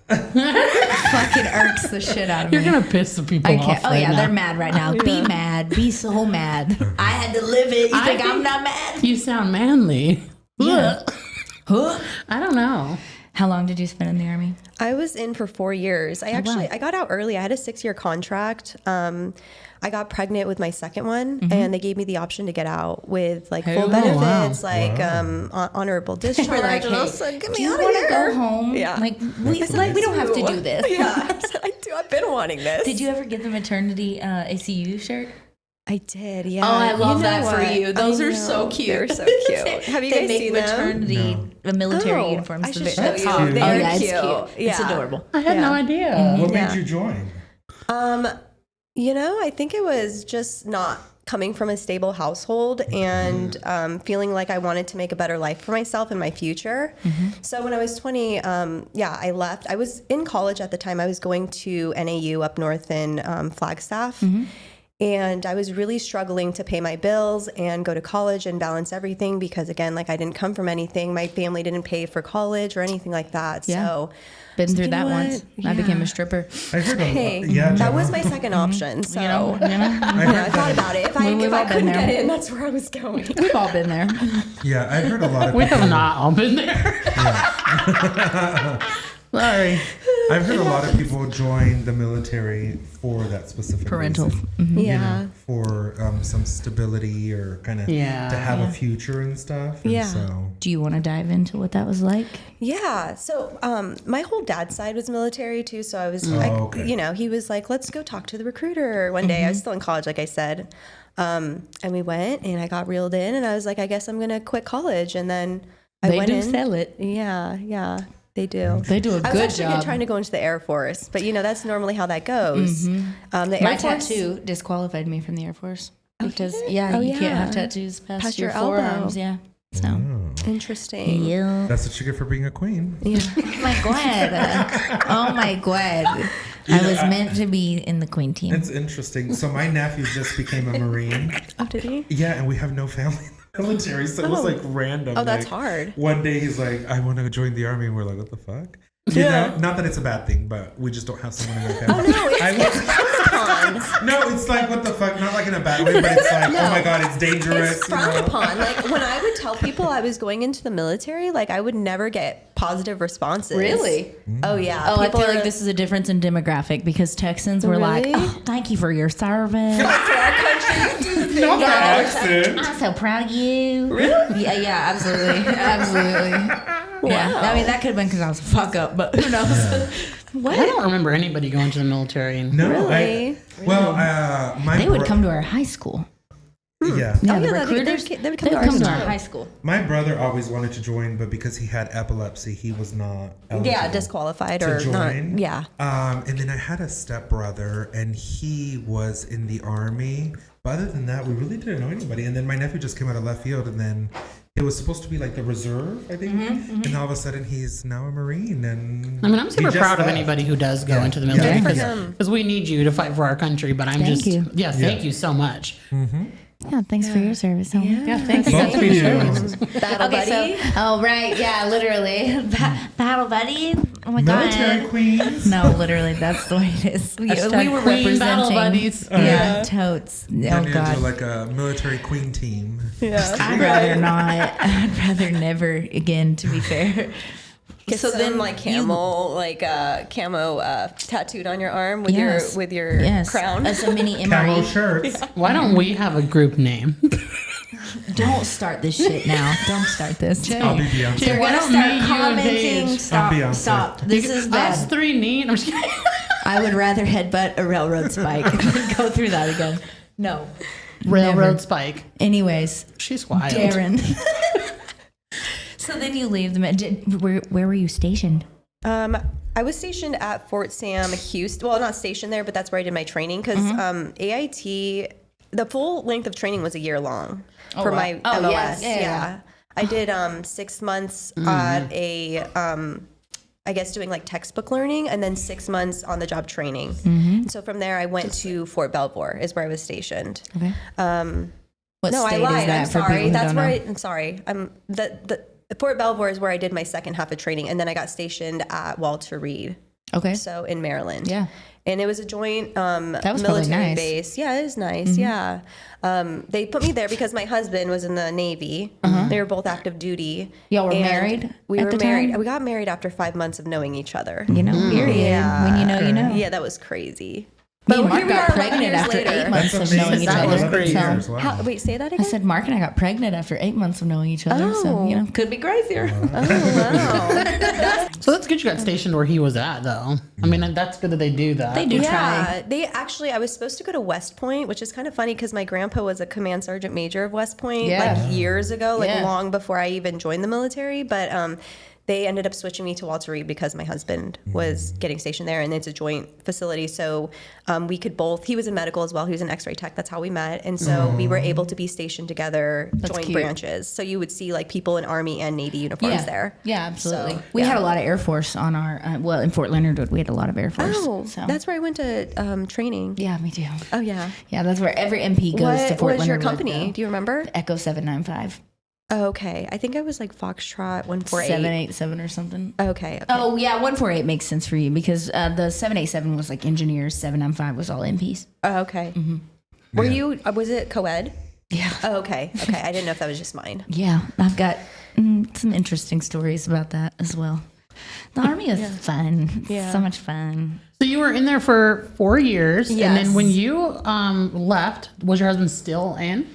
Fucking irks the shit out of me. You're going to piss some people I off. can't. Oh right yeah, now. they're mad right now. Be mad. Be so mad. I had to live it. You I think I'm think- not mad? You sound manly. Yeah. Huh? I don't know. How long did you spend in the army? I was in for 4 years. I got out early. I had a 6-year contract. I got pregnant with my second one, and they gave me the option to get out with like full Oh, benefits, wow. like honorable discharge. We're like, and I hey, was like, get do me you out of want to here. go home? Yeah. Like we don't have to do this. Yeah, I said, I do. I've been wanting this. Did you ever get the maternity ACU shirt? I did. Yeah. Oh, I love You know that for what? you. Those I are so know. cute. They're so cute. Have you They guys make seen them? maternity military Oh, uniforms. I should They're- show that's you. hot. They're Oh yeah, cute. it's cute. It's Yeah. adorable. I had no idea. What Yeah. made you join? I think it was just not coming from a stable household and feeling like I wanted to make a better life for myself and my future. So when I was 20, I left. I was in college at the time. I was going to NAU up north in Flagstaff. And I was really struggling to pay my bills and go to college and balance everything because, again, like I didn't come from anything. My family didn't pay for college or anything like that. Yeah. So Been through you that know once. what? I became a stripper. I heard Hey, yeah, that was my second option. So I I thought about it. If I We've all been couldn't there. get in, that's where I was going. We've all been there. Yeah, I've heard a lot of We people. have not all been there. Sorry. I've heard a lot of people join the military for that specific Parental. reason. Yeah. For some stability or kind of Yeah. to have a future and stuff. And Yeah. So Do you want to dive into what that was like? Yeah. So my whole dad's side was military too. So I was, okay. you know, he was like, let's go talk to the recruiter one day. I was still in college, like I said. And we went and I got reeled in and I was like, I guess I'm going to quit college. And then I They went do in. sell it. Yeah. Yeah. They do. They do a I was good actually job. trying to go into the Air Force, but you know, that's normally how that goes. The Air My Force, tattoo disqualified me from the Air Force because did it? you Oh, can't have yeah. tattoos past, Past your your elbow. forearms. Yeah. So. Interesting. Yeah. that's what you get for being a queen. Yeah. Oh my god. Oh my god. I was meant to be in the Queen team. It's interesting. So my nephew just became a Marine. Oh, did he? Yeah, and we have no family in the military, so it was like random. Oh, that's like, hard. One day he's like, I want to join the army, and we're like, what the fuck? You know, not that it's a bad thing, but we just don't have someone in our family. No, it's No, it's like, what the fuck? Not like in a bad way, but it's like, oh my God, it's dangerous. It's you know? frowned upon. Like when I would tell people I was going into the military, like I would never get positive responses. Really? Oh yeah. Oh, I People feel are- like this is a difference in demographic because Texans were like, Really? oh, thank you for your service. for our country. You do Not things. the accent. I'm so proud of you. Really? Yeah, absolutely. Absolutely. Yeah. I mean, that could have been because I was a fuck up, but who knows? I don't remember anybody going to the military. No, Really? my They would come to our high school. Yeah. Yeah, Oh, the yeah, recruiters, they would they come would to come to ours our too. high school. My brother always wanted to join, but because he had epilepsy, he was not eligible Yeah, disqualified to or join. not. Yeah. And then I had a stepbrother, and he was in the army. But other than that, we really didn't know anybody. And then my nephew just came out of left field, and then it was supposed to be like the reserve, I think. And all of a sudden, he's now a Marine. And I mean, I'm he super just proud of left. anybody who does go Yeah. into the Yeah. military Good for him. because we need you to fight for our country. But I'm Thank just, you. thank you so much. Yeah, thanks for your service. Yeah, thank you. Both of you. Battle buddy. Oh, right. Yeah, literally. Battle buddy. Oh my Military God. queens. No, literally, that's the way it is. We Hashtag were Queen Battle representing. Buddies. Yeah, totes. Then Oh, you God. do like a military queen team. Yeah. I'd rather not. I'd rather never again, to be fair. Get So some then like you- camo tattooed on your arm with Yes. your Yes. crown. As a mini Camo MRE. shirts. Why don't we have a group name? Don't start this shit now. Don't start this. I'll be Beyonce. They're Why gonna don't start me, you, and commenting. Paige? Stop. I'm Beyonce. Stop. This is Us bad. three neat. I'm just kidding. I would rather headbutt a railroad spike than go through that again. No. Railroad Never. Spike. Anyways, She's wild. Darren. So then you leave the. Where were you stationed? I was stationed at Fort Sam, Houston. Well, not stationed there, but that's where I did my training because AIT, the full length of training was a year long for wow. my Oh, MOS. yes. Yeah. I did 6 months at a, I guess doing like textbook learning, and then 6 months on the job training. And so from there, I went to Fort Belvoir, is where I was stationed. Okay. What No, I state lied. is that I'm for sorry. people who That's don't where know? I'm sorry. The Fort Belvoir is where I did my second half of training, and then I got stationed at Walter Reed, Okay. so in Maryland. Yeah. And it was a joint was probably military nice. base. Yeah, it is nice. Yeah. They put me there because my husband was in the Navy. They were both active duty. Y'all were And married We at were the married. time? We got married after 5 months of knowing each other. You know, period. Yeah. When you know, you know. Yeah, that was crazy. Me and But Mark here we got are 11 pregnant years after later. 8 months That's of knowing amazing. each That other. was 11 crazy. years, wow. How, wait, say that I again. said Mark and I got pregnant after 8 months of knowing each other. So, you know, could be crazier. Oh, wow. So that's good you got stationed where he was at, though. I mean, that's good that they do that. They do try. Yeah, they actually, I was supposed to go to West Point, which is kind of funny because my grandpa was a command sergeant major of West Point Yeah. like years ago, like Yeah. long before I even joined the military. But they ended up switching me to Walter Reed because my husband was getting stationed there, and it's a joint facility. So we could both, he was in medical as well. He was an x-ray tech. That's how we met. And so we were able to be stationed together, joint cute. branches. So you would see like people in Army and Navy uniforms there. Yeah, absolutely. So, we had a lot of Air Force on our, in Fort Leonard Wood, we had a lot of Air Force. Oh, so. that's where I went to training. Yeah, me too. Oh, yeah. Yeah, that's where every MP goes to Fort What was your Leonard Wood, company? though. Do you remember? Echo 795. Oh, okay. I think I was like Foxtrot 148. 787 or something. Okay. Oh, yeah, 148 makes sense for you because the 787 was like engineers, 795 was all MPs. Oh, okay. Were you, was it co-ed? Yeah. Oh, okay. Okay. I didn't know if that was just mine. Yeah, I've got some interesting stories about that as well. The Army is fun. Yeah. So much fun. So you were in there for 4 years. Yes. And then when you left, was your husband still in?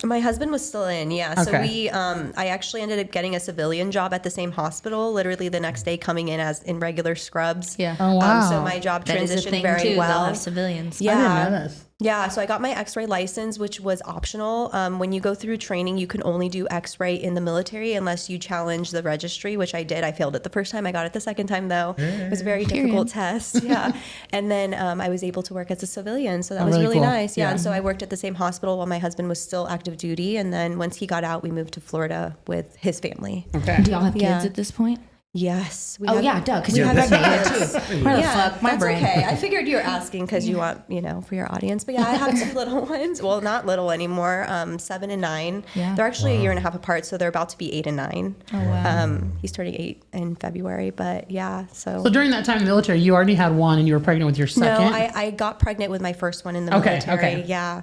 My husband was still in, yeah. So Okay. I actually ended up getting a civilian job at the same hospital, literally the next day coming in as in regular scrubs. Yeah. Oh, wow. So my job That is a transitioned thing very too. They'll well. have civilians. Yeah. I didn't know this. Yeah, so I got my x-ray license, which was optional. When you go through training, you can only do x-ray in the military unless you challenge the registry, which I did. I failed it the first time. I got it the second time, though. It was a very difficult test. Yeah. And then I was able to work as a civilian, so that was really really cool. nice. Yeah. Yeah. And so I worked at the same hospital while my husband was still active duty. And then once he got out, we moved to Florida with his family. Okay. Do y'all have kids Yeah. at this point? Yes. We Oh, have- yeah, duh, because we you're have pregnant kids. too. Where the fuck? My that's brain. okay. I figured you were asking because you want, for your audience. But yeah, I have two little ones. Well, not little anymore. 7 and 9. Yeah. They're actually a year and a half apart, so they're about to be 8 and 9. Oh, wow. He's turning 8 in February, but yeah. So during that time in the military, you already had one and you were pregnant with your second? no, I got pregnant with my first one in the Okay, military. okay. Yeah.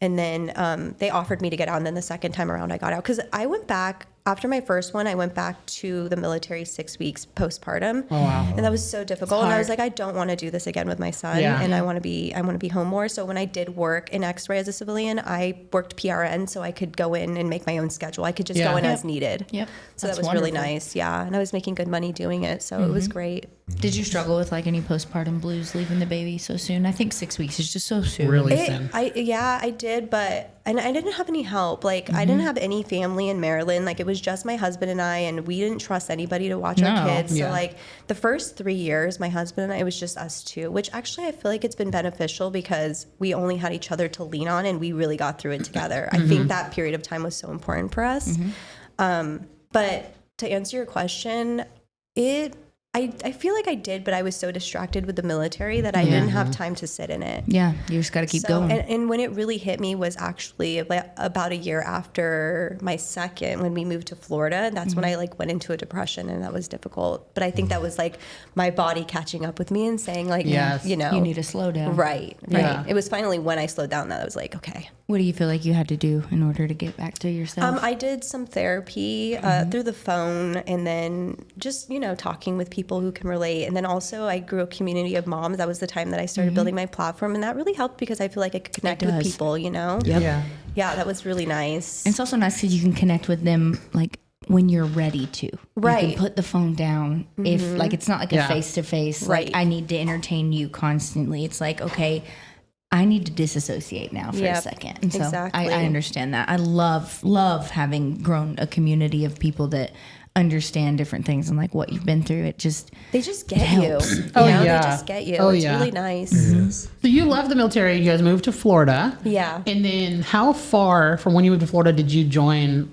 And then they offered me to get out. And then the second time around, I got out. Because I went back, after my first one, I went back to the military 6 weeks postpartum. Oh, wow. And that was so difficult. And I was like, I don't want to do this again with my son. Yeah. And I want to be home more. So when I did work in X-ray as a civilian, I worked PRN so I could go in and make my own schedule. I could just Yeah. go in Yep. as needed. Yep. So That's that was really wonderful. nice. Yeah. And I was making good money doing it. So it was great. Did you struggle with like any postpartum blues leaving the baby so soon? I think 6 weeks is just so soon. Really soon. I did, but and I didn't have any help. Like I didn't have any family in Maryland. Like it was just my husband and I, and we didn't trust anybody to watch our No. kids. Yeah. So like the first 3 years, my husband and I, it was just us two, which actually I feel like it's been beneficial because we only had each other to lean on, and we really got through it together. I think that period of time was so important for us. But to answer your question, I feel like I did, but I was so distracted with the military that I didn't have time to sit in it. Yeah, you just got to keep going. And when it really hit me was actually about a year after my second, when we moved to Florida. That's when I like went into a depression, and that was difficult. But I think that was like my body catching up with me and saying like, Yes. you know, You need to slow down. right. Yeah. It was finally when I slowed down that I was like, okay. What do you feel like you had to do in order to get back to yourself? I did some therapy through the phone, and then just, talking with people who can relate. And then also I grew a community of moms. That was the time that I started building my platform. And that really helped because I feel like I could connect with does. people, Yep. Yeah. Yeah, that was really nice. And it's also nice because you can connect with them like when you're ready to. You Right. can put the phone down if like it's not like Yeah. a face to face. Right. Like I need to entertain you constantly. It's like, okay, I need to disassociate now for a Yep, second. And so exactly. I understand that. I love having grown a community of people that understand different things and like what you've been through. It just They just get helps. you. Oh, They yeah. just get you. Oh, It's yeah. really nice. Yes. So you left the military, you guys moved to Florida. Yeah. And then how far from when you moved to Florida did you join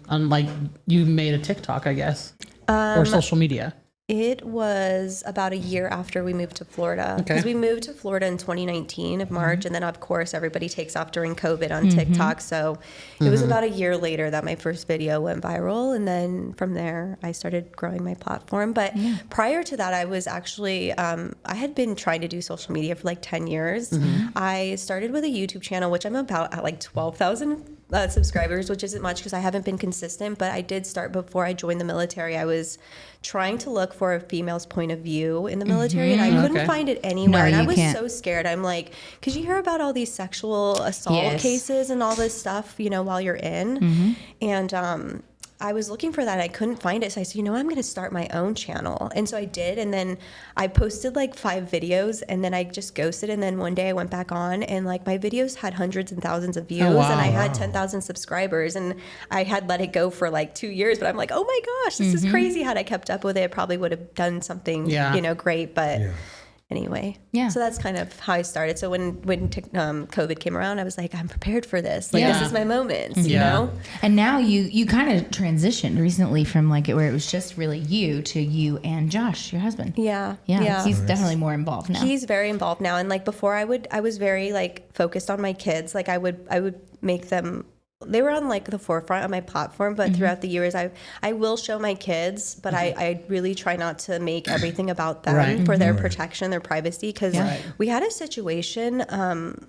you made a TikTok, I guess, or social media? It was about a year after we moved to Florida. Okay. Because we moved to Florida in 2019 of March. And then, of course, everybody takes off during COVID on TikTok. So it was about a year later that my first video went viral. And then from there, I started growing my platform. But prior to that, I was actually, I had been trying to do social media for like 10 years. I started with a YouTube channel, which I'm about at like 12,000 subscribers, which isn't much because I haven't been consistent, but I did start before I joined the military. I was trying to look for a female's point of view in the military, and I couldn't Okay. find it anywhere. No, and I you was can't. so scared. I'm like, because you hear about all these sexual assault Yes. cases and all this stuff, while you're in. And I was looking for that. I couldn't find it. So I said, I'm going to start my own channel. And so I did. And then I posted like 5 videos and then I just ghosted. And then one day I went back on and like my videos had hundreds and thousands of views and I had 10,000 subscribers and I had let it go for like 2 years. But I'm like, oh my gosh, this is crazy. Had I kept up with it, I probably would have done something, great. But anyway, so that's kind of how I started. So when COVID came around, I was like, I'm prepared for this. Like this is my moment, you know. And now you kind of transitioned recently from like where it was just really you to you and Josh, your husband. Yeah. He's definitely more involved now. He's very involved now, and like before, I was very like focused on my kids. Like I would make them. They were on like the forefront of my platform, but throughout the years, I will show my kids, but I really try not to make everything about them for their protection, their privacy. Because we had a situation,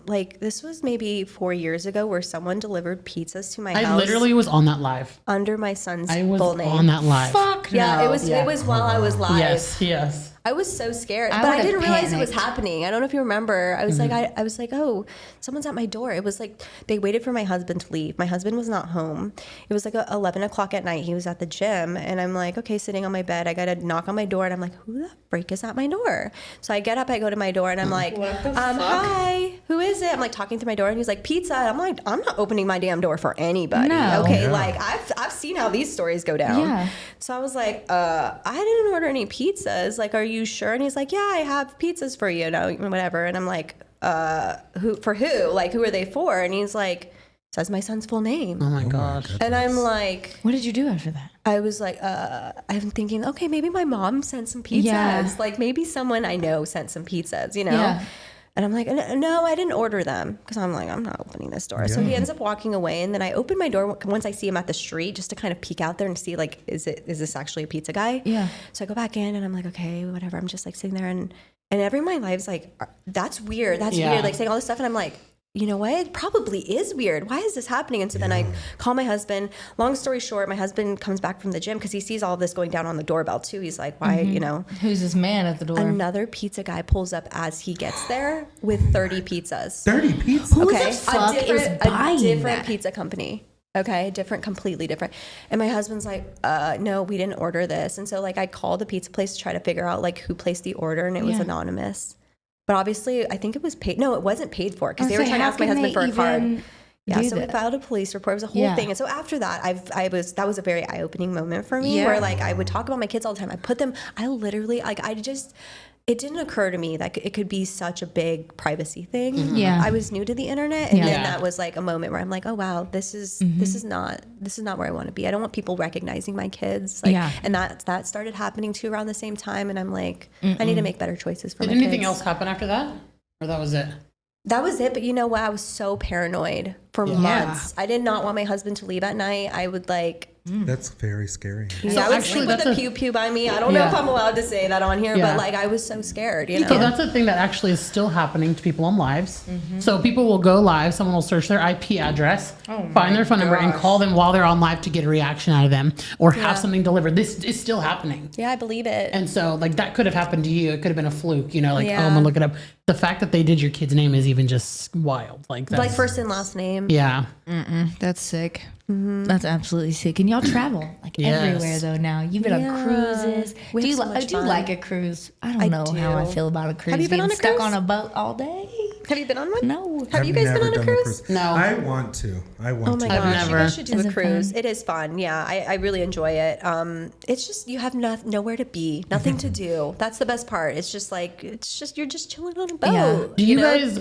like this was maybe 4 years ago, where someone delivered pizzas to my house. I literally was on that live. Under my son's I was full name. on that live. Fuck Yeah, no. it was while I was live. Yes. I was so scared, I but I would've didn't realize it was panicked. happening. I don't know if you remember. I was I was like, oh, someone's at my door. It was like they waited for my husband to leave. My husband was not home. It was like 11 o'clock at night. He was at the gym, and I'm like, okay, sitting on my bed. I got a knock on my door, and I'm like, who the freak is at my door? So I get up, I go to my door, and I'm like, hi, who is it? I'm like talking to my door, and he's like, pizza. And I'm like, I'm not opening my damn door for anybody. No. Okay, like I've seen how these stories go down. Yeah. So I was like, I didn't order any pizzas. Like, are you sure? And he's like, yeah, I have pizzas for you, whatever. And I'm like, who? Like, who are they for? And he's like, says my son's full name. Oh my gosh. And I'm like, What did you do after that? I was like, I'm thinking, okay, maybe my mom sent some pizzas. Yeah. Like maybe someone I know sent some pizzas, Yeah. And I'm like, no, I didn't order them, because I'm like, I'm not opening this door. So he ends up walking away, and then I open my door once I see him at the street, just to kind of peek out there and see like, is this actually a pizza guy? Yeah. So I go back in, and I'm like, okay, whatever. I'm just like sitting there, and everyone in my life's like, that's weird. That's weird. Like saying all this stuff, and I'm like, you know what? It probably is weird. Why is this happening? And so then I call my husband. Long story short, my husband comes back from the gym because he sees all of this going down on the doorbell too. He's like, why, Who's this man at the door? Another pizza guy pulls up as he gets there with 30 pizzas. 30 pizza. Who the fuck is buying a different that? pizza company. Okay, completely different. And my husband's like, no, we didn't order this. And so like I called the pizza place to try to figure out like who placed the order, and it was anonymous. But obviously, I think it was paid. No, it wasn't paid for, because they were trying to ask my husband for a card. Yeah, so we filed a police report. It was a whole thing. And so after that, that was a very eye-opening moment for me, where like I would talk about my kids all the time. I literally, like, it didn't occur to me that it could be such a big privacy thing. Yeah. I was new to the internet, and then that was like a moment where I'm like, oh wow, this is not where I want to be. I don't want people recognizing my kids. Like, and that started happening too around the same time, and I'm like, I need to make better choices for my kids. Did anything else happen after that? Or that was it? That was it, but you know what? I was so paranoid for months. I did not want my husband to leave at night. I would like... That's very scary. So I would sleep with a pew by me. I don't know if I'm allowed to say that on here, but like I was so scared, you know? So that's the thing that actually is still happening to people on lives. So people will go live, someone will search their IP address, find their phone number, and call them while they're on live to get a reaction out of them, or have something delivered. This is still happening. Yeah, I believe it. And so like that could have happened to you. It could have been a fluke, like, oh, I'm gonna look it up. The fact that they did your kid's name is even just wild. Like that's, like first and last name. Yeah. That's sick. That's absolutely sick. And y'all travel like everywhere though now. You've been on cruises. Do you like a cruise? I don't know how I feel about a cruise. Have you been on a stuck cruise? on a boat all day? Have you been on one? No. Have you guys been on a cruise? No. I want to. Oh my I've gosh, never. you guys should do Is a it cruise. fun? It is fun. Yeah, I really enjoy it. It's just you have nowhere to be, nothing to do. That's the best part. It's just you're just chilling on a boat. Yeah. Do you know? guys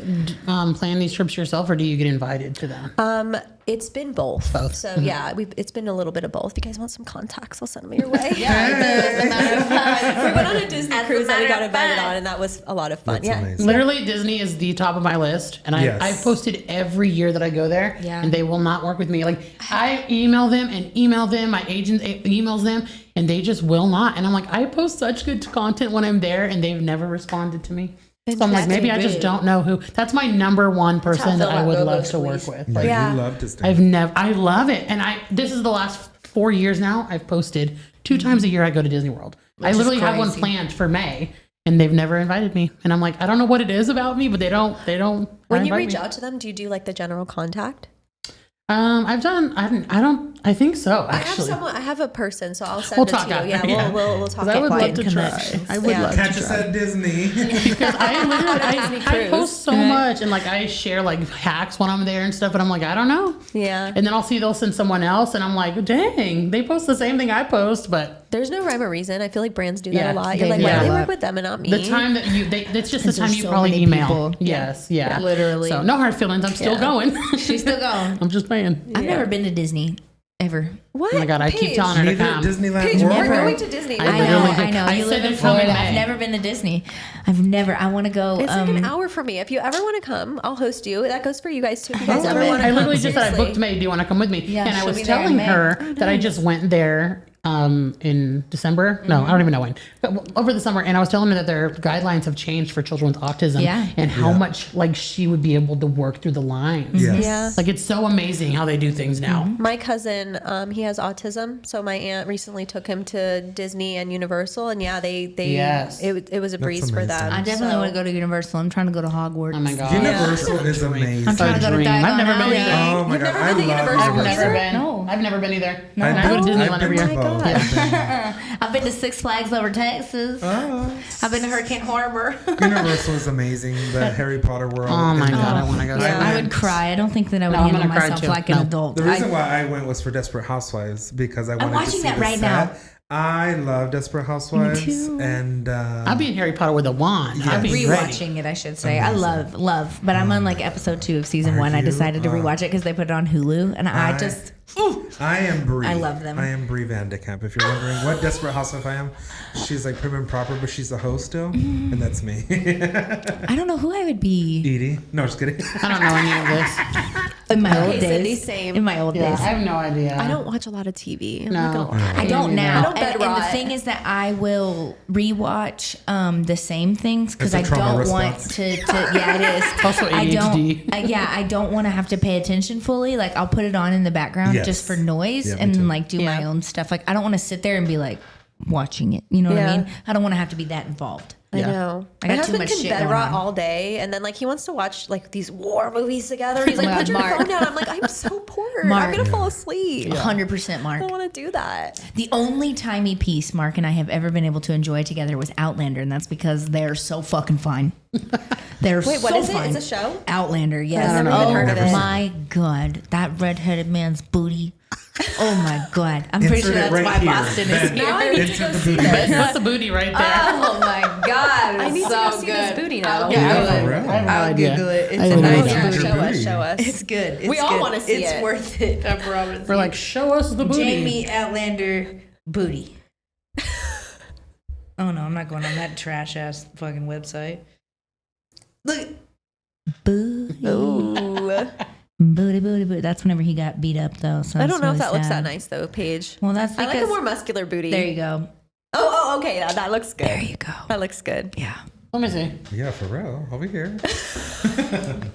plan these trips yourself, or do you get invited to them? It's been both. So yeah, it's been a little bit of both. If you guys want some contacts, I'll send them your way. We went on a Disney cruise that we got invited on, and that was a lot of fun. That's yeah. amazing. Literally, Disney is the top of my list, and I've posted every year that I go there, and they will not work with me. Like I email them, my agent emails them, and they just will not. And I'm like, I post such good content when I'm there, and they've never responded to me. So I'm like, maybe I just don't know who. That's my number one person that I would love to work with. Like, You love Disney. I love it, and this is the last 4 years now. I've posted 2 times a year. I go to Disney World. I literally have one planned for May, and they've never invited me. And I'm like, I don't know what it is about me, but they don't. When you reach out to them, do you do like the general contact? I think so, actually. I have a person, so I'll send We'll it talk to you. after, Yeah, yeah. we'll talk. I would love offline. to try. I would love Catch to us try. at Disney. Because I cruise. post so much and like I share like hacks when I'm there and stuff, and I'm like, I don't know. Yeah. And then they'll send someone else, and I'm like, dang, they post the same thing I post, but There's no rhyme or reason. I feel like brands do Yeah, that a lot. they You're like, do why a do they lot. work with them and not me? the time that that's just the Because time there's you so probably many email. people. Yes, yeah. Literally. So no hard feelings. I'm still going. She's still going. I'm just playing. I've never been to Disney ever. What? Oh my god, I keep Paige? telling her to Neither come. Disneyland Paige, or we're Never. going to Disney. I I literally know, did. I know. I You said live in it's coming Florida. May. I've never been to Disney. I want to go. It's like an hour from me. If you ever want to come, I'll host you. That goes for you guys too. If you guys Oh, ever man. want to I come, literally just said I seriously. booked May. Do you want to come with me? Yeah, and I she'll was be there in telling May. her that I just went there in December. No, I don't even know when. But over the summer, and I was telling her that their guidelines have changed for children with autism. Yeah. And how much like she would be able to work through the lines. Yes. Yeah. Like it's so amazing how they do things now. My cousin, he has autism, so my aunt recently took him to Disney and Universal, and yeah, they Yes. it was a breeze for amazing. them. I definitely so- want to go to Universal. I'm trying to go to Hogwarts. Oh my god. Universal is amazing. I'm trying to go to dream. Diagon I've never been Alley. either. Oh my You've god, never I been to love Universal I've either? never been. No. I've never been either. No. I go to Disneyland I've every been year. to both. gosh. I've been to Six Flags over Texas. Oh. I've been to Hurricane Harbor. Universal is amazing. The Harry Potter world. Oh my and god, I want to go. Yeah. I would cry. I don't think that I would No, I'm handle gonna cry myself too. like No. an adult. The reason why I went was for Desperate Housewives because I wanted to watching see that the right set. now. I love Desperate Housewives, too. and I'll be in Harry Potter with a wand. I'll be ready. rewatching it, I should say. I love, but I'm on like episode 2 of season Are 1. I you? decided to rewatch it because they put it on Hulu, and I just. I am Brie. I love them. I am Brie Van de Kamp. If you're wondering what Desperate Housewife I am, she's like prim and proper, but she's a host still, and that's me. I don't know who I would be Edie. No, just kidding. I don't know any of this. in my old Okay, Cindy, days. same. In my old Yeah, days. I have no idea. I don't watch a lot of TV. I'm No. not gonna lie. I don't now. I don't bed and the rot. thing is that I will rewatch the same things because I It's a trauma don't want response. to. Yeah, it is. Also I ADHD. don't. I don't want to have to pay attention fully. Like I'll put it on in the background Yes. just for noise Yeah, me and too. then like do my Yeah. own stuff. Like I don't want to sit there and be like watching it. You know what I Yeah. mean? I don't want to have to be that involved. I Yeah. know. I My got too husband much can shit bed going rot on. all day, and then like he wants to watch like these war movies together. He's Oh my like, God, "Put your Mark. phone down." I'm like, "I'm so bored. Mark. I'm gonna fall asleep. 100% I Mark. don't want to do that." The only timey piece Mark and I have ever been able to enjoy together was Outlander, and that's because they're so fucking fine. They're Wait, so what is it? fine. It's a show? Outlander, yes. I don't know. Oh Never heard of it. my god, that redheaded man's booty. Oh my god, I'm pretty sure Insert it that's right why here. Boston is Ben, here. Now I need to Insert go the see booty. this. That's the booty right there. Oh my god, I need to so go see good. this booty now. I'll Yeah, Google I it. For real? have no I'll idea. Google it. It's I a don't nice know. Yeah. show. Show us, booty. show us. It's good. It's We all good. wanna see It's it. worth it. I promise. We're like, show us the booty. Jamie Outlander booty. Oh no, I'm not going on that trash ass fucking website. Look, booty, Ooh. booty, booty, booty. That's whenever he got beat up though. So I it's don't know if really that looks that sad. nice though, Paige. Well, that's I because like a more muscular booty. there you go. Oh, okay. That looks good. There you go. That looks good. Yeah. Let me see. Yeah, for real. Over here.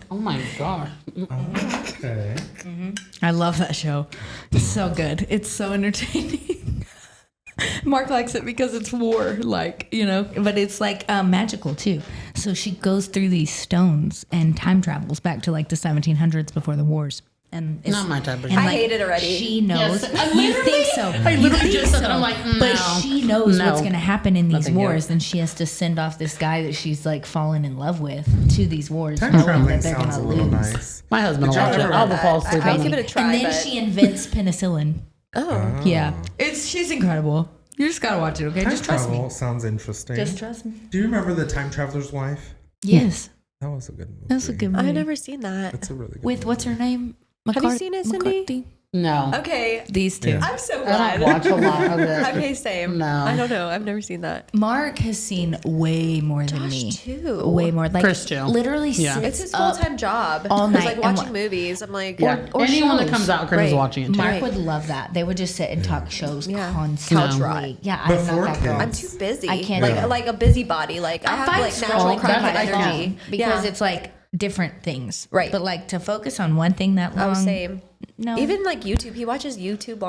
Oh my god. Okay. I love that show. It's so good. It's so entertaining. Mark likes it because it's war, like, you know, but it's like magical too. So she goes through these stones and time travels back to like the 1700s before the wars. And it's Not my type of and, shit. I hate it already. She knows. Yes, I You literally- think so? I You literally think just said that. so. I'm like, but no. she knows No. what's going to happen in these Nothing yet. wars, and she has to send off this guy that she's like fallen in love with to these wars, Time knowing traveling that they're going sounds to a little lose. nice. My husband will Did y'all watch it. ever- I'll fall asleep. I'll on give it. it a try. And then but- she invents penicillin. Oh. Yeah, she's incredible. You just gotta watch it, okay? Time Just trust travel me. sounds interesting. Just trust me. Do you remember The Time Traveler's Wife? Yes, That was a good movie. that's a good movie. I've never seen that. It's a really good With movie. what's her name? Have you seen it, Cindy? McCarthy? No. Okay. These two. Yeah. I'm so I glad. don't watch a lot of it. Okay, same. No. I don't know. I've never seen that. Mark has seen way more than Josh, me. too. Way more. Like Chris, too. literally Yeah. sits It's his up full-time job. all It's night like and watching wa- movies. I'm like, Yeah. or Anyone that shows. comes out, Chris is Right. watching it too. Mark Right. would love that. They would just sit and talk shows Yeah. constantly. Couch rot. Yeah, I'm Before not that girl. I'm kids. too busy. I can't like do it. like a busybody. Like I I'm have fine like scrolling natural that's crime what I energy because it's like different things. Right. But like to focus on one thing that long. Oh, same. No. Even like YouTube, he watches YouTube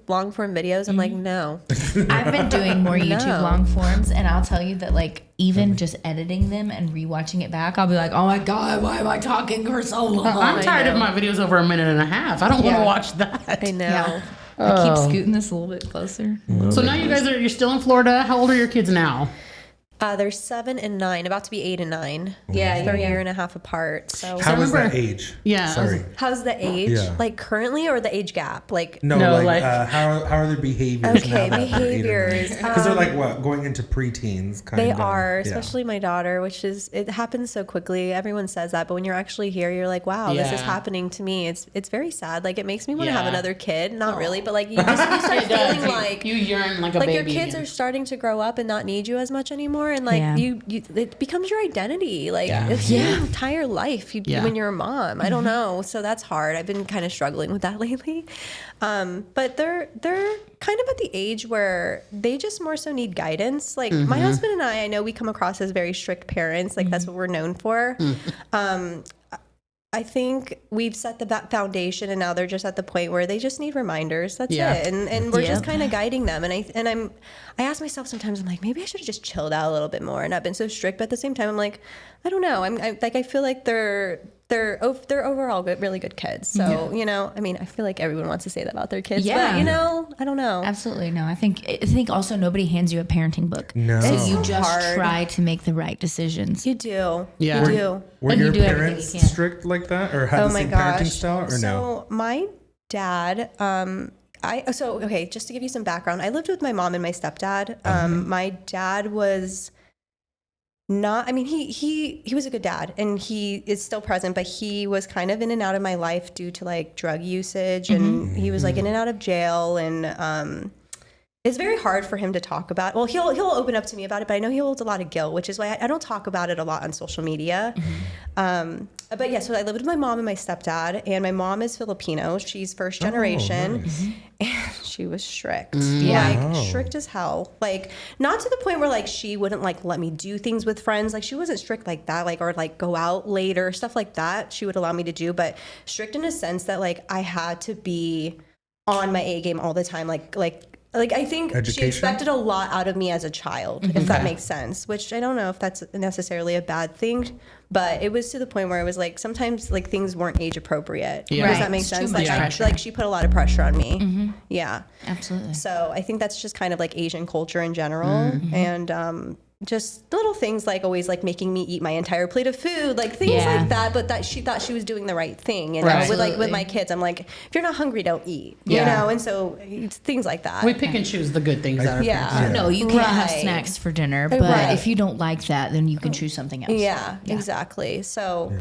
long form videos. I'm like, no. I've been doing more YouTube No. long forms, and I'll tell you that like even just editing them and rewatching it back, I'll be like, oh my God, why am I talking for so long? I'm tired of my videos over a minute and a half. I don't want to watch that. I know. Yeah. I keep scooting this a little bit closer. So now you guys you're still in Florida. How old are your kids now? They're 7 and 9, about to be 8 and 9. Yeah, They're a year and a half apart. So How is remember- that age? Yeah. Sorry. how's the age? Yeah. Like currently or the age gap? Like No, No, like, like- how are their behaviors? Okay, behaviors. Because they're like what, going into preteens, kind they of. are, Yeah. especially my daughter, which is it happens so quickly. Everyone says that, but when you're actually here, you're like, wow, this is Yeah. happening to me. It's very sad. Like it makes me want to have Yeah. another kid. Not really, but like you start feeling like you yearn like a like baby. your kids are starting to grow up and not need you as much anymore, and like Yeah. you it becomes your identity. Like it's your entire life when you're a mom. I don't know, so that's hard. I've been kind of struggling with that lately, but they're kind of at the age where they just more so need guidance. Like my husband and I know we come across as very strict parents. Like that's what we're known for. I think we've set the foundation, and now they're just at the point where they just need reminders. That's it, and we're just kind of guiding them. And I ask myself sometimes, I'm like, maybe I should have just chilled out a little bit more and not been so strict. But at the same time, I'm like, I don't know. I feel like they're overall good, really good kids. So you know, I mean, I feel like everyone wants to say that about their kids. Yeah. But you know, I don't know. Absolutely no. I think also nobody hands you a parenting book. No. So It's you so just hard. try to make the right decisions. You do. Yeah. You do. Were And you your do everything parents you can. strict like that, or had Oh the my same gosh. parenting style, or no? So my dad, okay, just to give you some background, I lived with my mom and my stepdad. My dad was not, I mean, he was a good dad, and he is still present, but he was kind of in and out of my life due to like drug usage, and he was like in and out of jail, and it's very hard for him to talk about. Well, he'll open up to me about it, but I know he holds a lot of guilt, which is why I don't talk about it a lot on social media. But yeah, so I lived with my mom and my stepdad, and my mom is Filipino. She's first generation, and she was strict, like strict as hell. Like not to the point where like she wouldn't like let me do things with friends. Like she wasn't strict like that, like or like go out later, stuff like that. She would allow me to do, but strict in a sense that like I had to be on my A game all the time, like I think she Education? expected a lot out of me as a child, if that makes sense, which I don't know if that's necessarily a bad thing, but it was to the point where it was like sometimes like things weren't age appropriate. Yeah. Does Right. that make It's too sense? much Like, pressure. like she put a lot of pressure on me. Yeah. Absolutely. So I think that's just kind of like Asian culture in general. And just little things like always like making me eat my entire plate of food, like things Yeah. like that, but that she thought she was doing the right thing. You know, Right. with like with Absolutely. my kids, I'm like, if you're not hungry, don't eat. Yeah. You know, and so it's things like that. We pick and choose the good things that are Yeah. No, you can't have Right. snacks for dinner, but Right. if you don't like that, then you can choose something else. Yeah, exactly. So,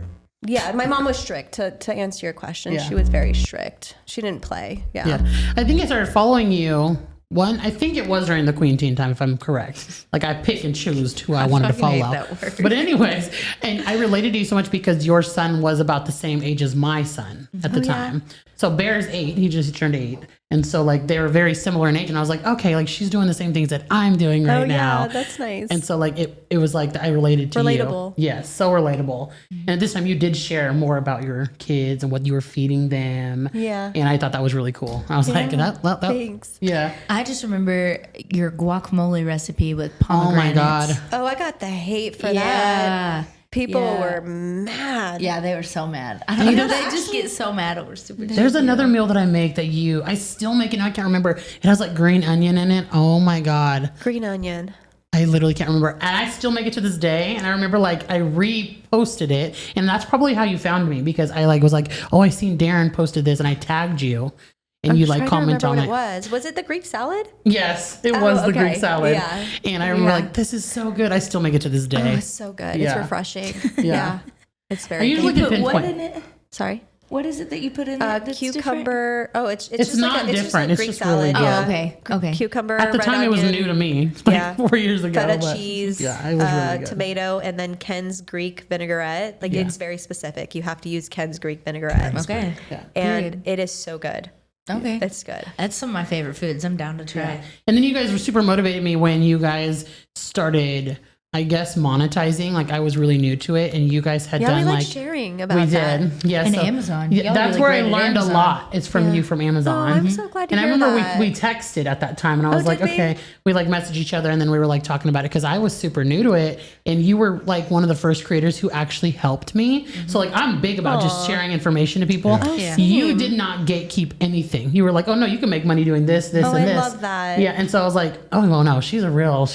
yeah, my mom was strict. To answer your question, Yeah. she was very strict. She didn't play. Yeah. I think I started following you. I think it was during the Queen Teen time, if I'm correct. Like I pick and choose who I wanted to fucking hate follow. that word. But anyways, and I related to you so much because your son was about the same age as my son at the time. So Bear's 8, he just turned 8. And so like they were very similar in age. And I was like, okay, like she's doing the same things that I'm doing right now. yeah, that's nice. And so like it was like I related to Relatable. you. Yes, so relatable. And at this time you did share more about your kids and what you were feeding them. Yeah. And I thought that was really cool. I was like, that Thanks. yeah. I just remember your guacamole recipe with Oh pomegranate. my God. Oh, I got the hate for that. Yeah. People Yeah. were mad. Yeah, they were so mad. I don't know. They just get so mad over stupid There's shit. another meal that I make that I still make it. Now I can't remember. It has like green onion in it. Oh my God. Green onion. I literally can't remember. And I still make it to this day. And I remember like I reposted it. And that's probably how you found me because I like was like, oh, I seen Darren posted this and I tagged you. And you like comment on it. Was it the Greek salad? Yes, it Oh, was the okay. Greek salad. Yeah. And I remember Yeah. like, this is so good. I still make it to this Oh, day. it's so good. It's Yeah. refreshing. Yeah. Yeah. It's I very usually good. can What pinpoint. in it? Sorry. What is it that you put in it? that's different? Cucumber. Oh, it's It's just not like it's different. Just It's like Greek just really salad. good. Yeah. Oh, okay. Okay. Cucumber. At the red time, it was onion, new to me. Like Yeah. 4 years ago. feta but- cheese, Yeah, it was really good. tomato, and then Ken's Greek vinaigrette. Like Yeah. it's very specific. You have to use Ken's Greek vinaigrette, Okay. Yeah. and Period. it is so good. Okay. It's good. That's some of my favorite foods. I'm down to try. And then you guys were super motivated me when you guys started I guess monetizing. Like I was really new to it, and you guys had done we like like sharing about we that. did. Yeah, And so- Amazon. Yeah, Y'all that's really where I great at learned a Amazon. lot. It's from you from Amazon. Oh, I'm so glad to And I hear remember that. we texted at that time, and I was like, did we? okay, we like messaged each other, and then we were like talking about it because I was super new to it, and you were like one of the first creators who actually helped me. So like I'm big about just sharing information to people. Yeah. You did not gatekeep anything. You were like, oh no, you can make money doing this, Oh, and I this. love that. Yeah, and so I was like, oh well, no, she's a real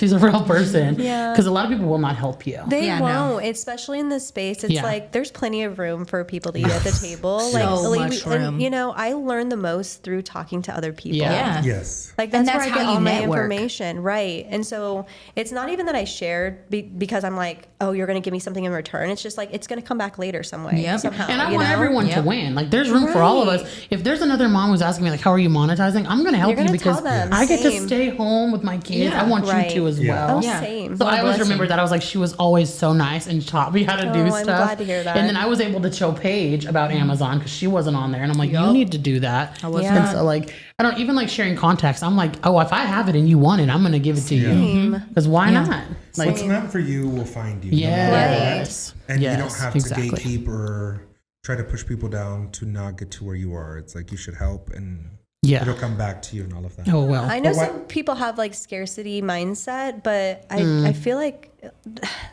person. Yeah. Because a lot of people will not help you. They Yeah, no. won't, especially in this space. It's Yeah. like there's plenty of room for people to eat at the table. So like much room. And, you know, I learn the most through talking to other people. Yeah. Yes. Like that's, And where that's I get how you all my network. information, right? And so it's not even that I shared because I'm like, oh, you're going to give me something in return. It's just like it's going to come back later some way, Yep. somehow. And I you want know? everyone to Yep. win. Like, there's room for all of us. If there's another mom who's asking me, like, how are you monetizing? I'm going to help You're you gonna because tell them, I get to same. stay home with my kids. Yeah, I want right. you to as Yeah. well. Oh, Yeah. same. So I always blessing. remember that. I was like, she was always so nice and taught me how to do I'm stuff. glad to hear that. And then I was able to show Paige about Amazon because she wasn't on there. And I'm like, you Yup. need to do that. I was Yeah. And so, like, I don't even like sharing contacts. I'm like, oh, if I have it and you want it, I'm going to give it to you. Same. Because why not? Like, What's meant for you will find you. no yes. matter what. Yes. And you don't Yes, have exactly. to gatekeep or try to push people down to not get to where you are. It's like you should help and Yeah. it'll come back to you and all of that. Oh, well. I know But what- some people have like scarcity mindset, but I feel like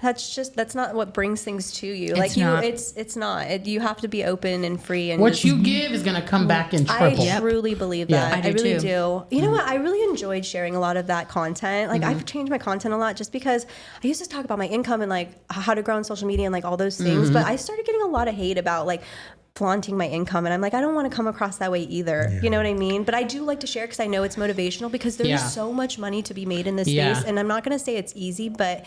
that's not what brings things to you. Like not. it's not. You have to be open and free and What just- you give is going to come back in I triple. truly believe Yeah. that. I I, do really too. do. You know what? I really enjoyed sharing a lot of that content. Like I've changed my content a lot just because I used to talk about my income and like how to grow on social media and like all those things. But I started getting a lot of hate about like flaunting my income, and I'm like, I don't want to come across that way either. You know what I mean? But I do like to share because I know it's motivational because there's Yeah. so much money to be made in this Yeah. space. And I'm not going to say it's easy, but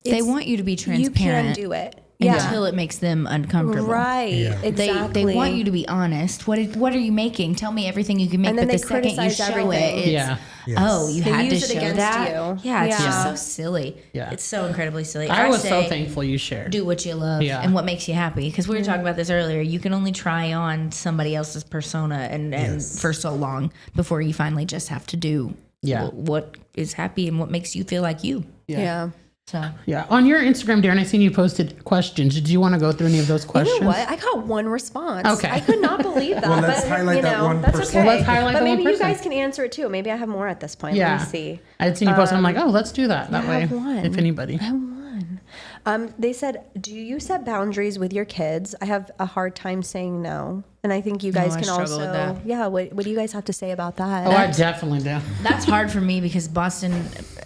They want you to be you transparent can do it. until it makes them uncomfortable. Right. Yeah. Exactly. They want you to be honest. What are you making? Tell me everything you can make. And then but they the second you criticize show everything. it, it's, Yeah. Yes. oh, you They had to use it show against that. you. Yeah, it's Yeah. just so silly. Yeah. It's so incredibly silly. I was so say, thankful you shared. do what you love Yeah. and what makes you happy. Because we were talking about this earlier. You can only try on somebody else's persona and Yes. for so long before you finally just have to do Yeah. what is happy and what makes you feel like you. Yeah. So Yeah. On your Instagram, Darren, I seen you posted questions. Did you want to go through any of those questions? You know what? I got one response. Okay. I could not believe that. Well, let's but, highlight you that know, one that's person. okay. Well, let's highlight but the one maybe you person. guys can answer it too. Maybe I have more at this point. Yeah. Let me see. I had seen you post, and I'm like, oh, let's do that. That I way, have one. if anybody. I have one. They said, do you set boundaries with your kids? I have a hard time saying no. And I think you guys I can struggle also, with that. yeah, what do you guys have to say about that? Oh, I definitely do. that's hard for me because Boston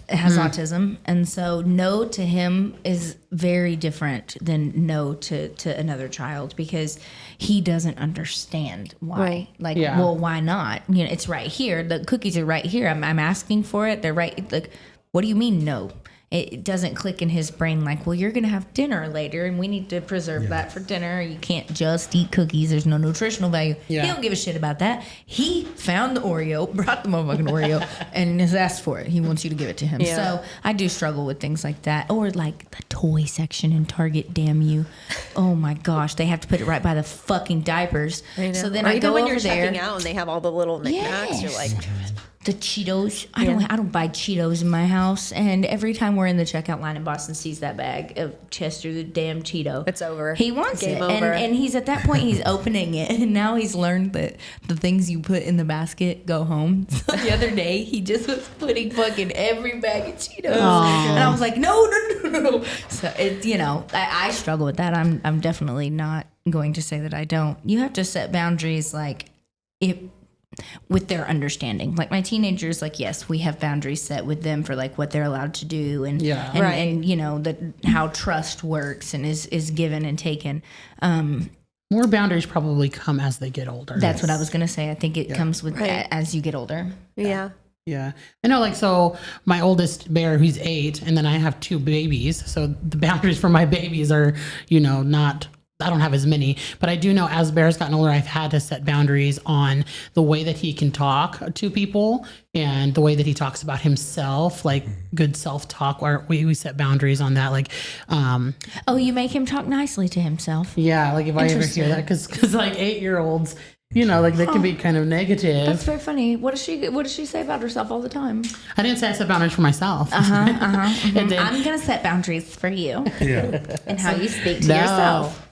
has autism, and so no to him is very different than no to another child because he doesn't understand why. Right. Like, Yeah. well, why not? You know, it's right here. The cookies are right here. I'm asking for it. They're right. Like, what do you mean no? It doesn't click in his brain like, well, you're going to have dinner later and we need to preserve that for dinner. You can't just eat cookies. There's no nutritional value. Yeah. He don't give a shit about that. He found the Oreo, brought the motherfucking Oreo, and has asked for it. He wants you to give it to him. Yeah. So I do struggle with things like that. Or like the toy section in Target, damn you. Oh my gosh. They have to put it right by the fucking diapers. So then or I even go when over you're there. checking out and they have all the little knickknacks, you're Yes. like, The Cheetos. I don't buy Cheetos in my house. And every time we're in the checkout line and Boston sees that bag of Chester the damn Cheeto, It's over. He wants Game it. over. And he's at that point he's opening it. And now he's learned that the things you put in the basket go home. So the other day he just was putting fucking every bag of Cheetos. And I was like, no. So it, I struggle with that. I'm definitely not going to say that I don't. You have to set boundaries like with their understanding. Like my teenagers, like, yes, we have boundaries set with them for like what they're allowed to do and Yeah. and, Right. and how trust works and is given and taken. More boundaries probably come as they get older. That's what I was gonna say. I think it comes with Right. as you get older. yeah. Yeah. I know, like, so my oldest bear, who's 8, and then I have 2 babies. So the boundaries for my babies are, not, I don't have as many, but I do know as Bear's gotten older, I've had to set boundaries on the way that he can talk to people and the way that he talks about himself, like good self-talk, where we set boundaries on that. Like, Oh, you make him talk nicely to himself. yeah, like if I ever hear Interesting. that, because like 8-year-olds, you know, like they can be kind of negative. That's very funny. What does she say about herself all the time? I didn't say I set boundaries for myself. And then, I'm gonna set boundaries for you. Yeah. And how you speak to yourself.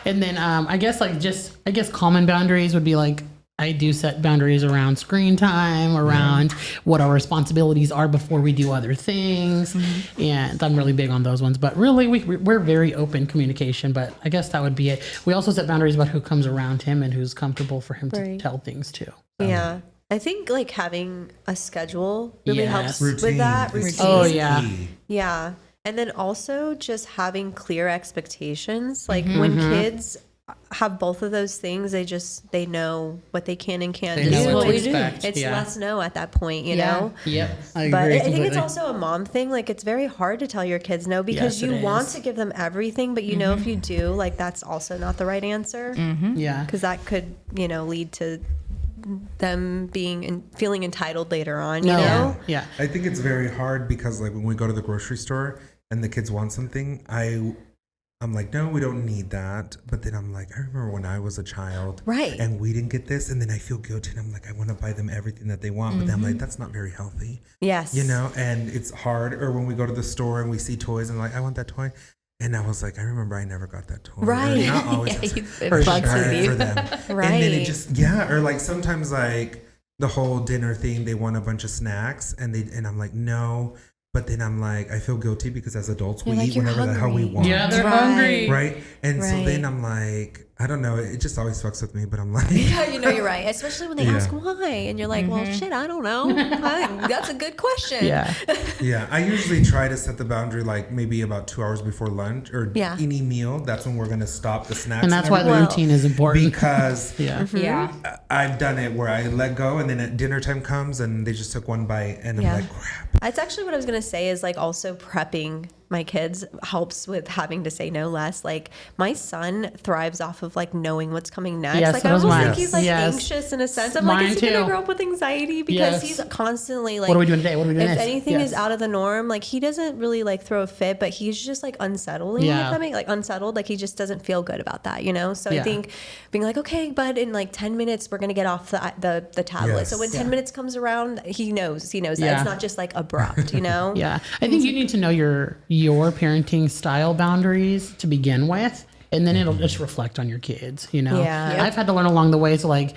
And then I guess common boundaries would be like, I do set boundaries around screen time, around what our responsibilities are before we do other things. And I'm really big on those ones. But really, we're very open communication. But I guess that would be it. We also set boundaries about who comes around him and who's comfortable for him to tell things to. Yeah. I think like having a schedule really helps Routine. with that. Is Routine. Oh, yeah. key. Yeah. And then also just having clear expectations. Like when kids have both of those things, they know what they can and can't They do. know what to It's- expect. It's Yeah. less know at that point, you know? Yep. I agree But I think completely. it's also a mom thing. Like it's very hard to tell your kids no because Yes, you it want is. to give them everything, but you know if you do, like that's also not the right answer Yeah. because that could, lead to them feeling entitled later on, you know? Yeah. I think it's very hard because like when we go to the grocery store and the kids want something, I'm like, no, we don't need that. But then I'm like, I remember when I was a child, Right. and we didn't get this, and then I feel guilty, and I'm like, I want to buy them everything that they want, but then I'm like, that's not very healthy, Yes. you know. And it's hard. Or when we go to the store and we see toys, and like, I want that toy, and I was like, I remember I never got that toy. Or Right. not always. I was It like, bugs "Try with it you." for them. Right. And then it just or like sometimes like the whole dinner thing, they want a bunch of snacks, and I'm like, no. But then I'm like, I feel guilty because as adults, we You're like, eat "You're whenever the hell we hungry." want. Yeah, they're Right. hungry. Right. And so Right. then I'm like, I don't know. It just always fucks with me, but I'm like, Yeah, you're right. Especially when they Yeah. ask why, and you're like, well, shit, I don't know. That's a good question. Yeah. yeah, I usually try to set the boundary like maybe about 2 hours before lunch or Yeah. any meal. That's when we're going to stop the snacks. And that's why the Well, routine is important. because Yeah. Yeah. I've done it where I let go and then at dinner time comes and they just took one bite and I'm Yeah. like, crap. That's actually what I was going to say is like also prepping my kids helps with having to say no less. Like my son thrives off of like knowing what's coming next. Yes, like so I does almost mine. think he's like Yes. anxious in a sense. I'm Mine like, is he going too. to grow up with anxiety? Because Yes. he's constantly like, What are we doing today? What are we doing if next? anything Yes. is out of the norm, like he doesn't really like throw a fit, but he's just like unsettling. Yeah. If that makes like unsettled, like he just doesn't feel good about that, you know? So Yeah. I think being like, okay, bud, in like 10 minutes, we're going to get off the tablet. Yes. So when 10 minutes comes around, he knows that Yeah. it's not just like abrupt, you know? Yeah. I think you need to know your parenting style boundaries to begin with, and then it'll just reflect on your kids, you know? Yeah. Yep. I've had to learn along the way. So like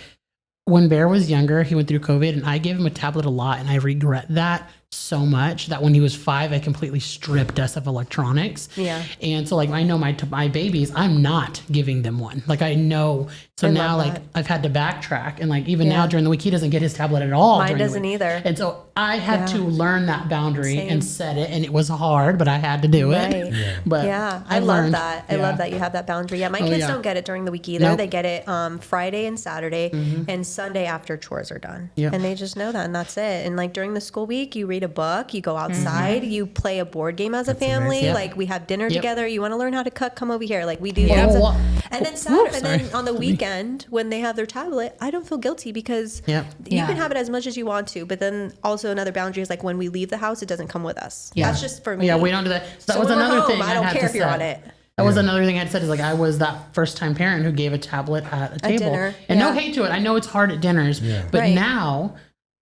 when Bear was younger, he went through COVID and I gave him a tablet a lot, and I regret that so much that when he was 5, I completely stripped us of electronics. Yeah. And so like I know my babies, I'm not giving them one. Like I know. So I now love like that. I've had to backtrack, and like even Yeah. now during the week he doesn't get his tablet at all. Mine during the doesn't week. either. And so I had Yeah. to learn that boundary Same. and set it, and it was hard, but I had to do Right. it. But Yeah, I I've love learned. that. I love that you have that boundary. Yeah, my Oh, kids yeah. don't get it during the week either. Nope. They get it Friday and Saturday and Sunday after chores are done. Yep. And they just know that, and that's it. And like during the school week, you read a book, you go outside, you play a board game as a family. Yep. Like we have dinner Yep. together. You want to learn how to cook? Come over here. Like we do. Yeah. games. Well, And then whoop, Saturday, and then sorry. on the weekend when they have their tablet, I don't feel guilty because Yep. you Yeah. can have it as much as you want to. But then also another boundary is like when we leave the house, it doesn't come with us. Yeah. That's just for me. Yeah, we don't do that. So that So was when we're another home, thing I don't had care to if you're set. on it. That was another thing I'd said is like I was that first time parent who gave a tablet at a table. dinner, And no yeah. hate to it. I know it's hard at dinners, but Right. now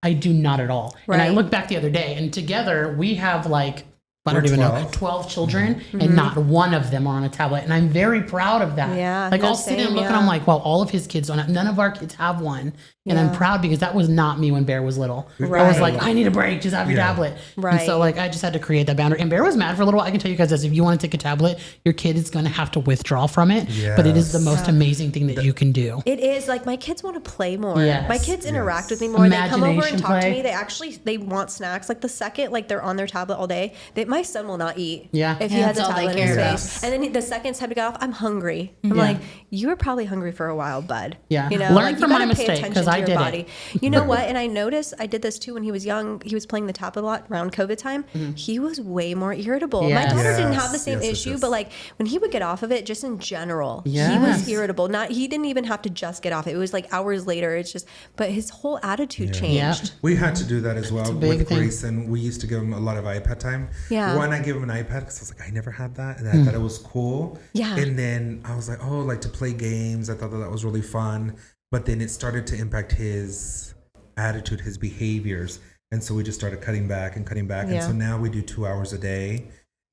I do not at all. And I Right. look back the other day, and together we have like I don't We're even know 12. 12 children, and not one of them are on a tablet, and I'm very proud of that. Mm-hmm. Yeah, like no, I'll sit and same, look, and yeah. I'm like, well, all of his kids don't have, none of our kids have one, and I'm Yeah. proud because that was not me when Bear was little. I was Right. like, I need a break, just have your Yeah. tablet. And Right. so like I just had to create that boundary. And Bear was mad for a little while. I can tell you guys this: if you want to take a tablet, your kid is going to have to withdraw from it. But it is the Yes. most amazing thing that you can do. It is like my kids want to play more. Yes. My kids interact with me more. They come over Imagination and talk play. to me. They want snacks. Like the second like they're on their tablet all day, my son will not eat. Yeah. If he Yeah, has a that's all they tablet in his care face, about. and then the second it's time to get off, I'm hungry. I'm Yeah. like, you were probably hungry for a while, bud. Yeah. You know, Learn like, you from my gotta pay mistake, attention 'cause to I your did it. body. You know what? And I noticed I did this too when he was young. He was playing the tablet a lot around COVID time. He was way more irritable. My Yes. daughter didn't Yes, have the same yes, yes, issue, yes. but like when he would get off of it, just in general, he Yes. was irritable. He didn't even have to just get off it. It was like hours later. It's just, but his whole attitude changed. We had to do that as well big with thing. Grayson. We used to give him a lot of iPad time. Yeah. One, I gave him an iPad because I was like, I never had that, and I thought it was cool. Yeah. And then I was like, oh, like to play games. I thought that was really fun. but then it started to impact his attitude, his behaviors. And so we just started cutting back. And so now we do 2 hours a day.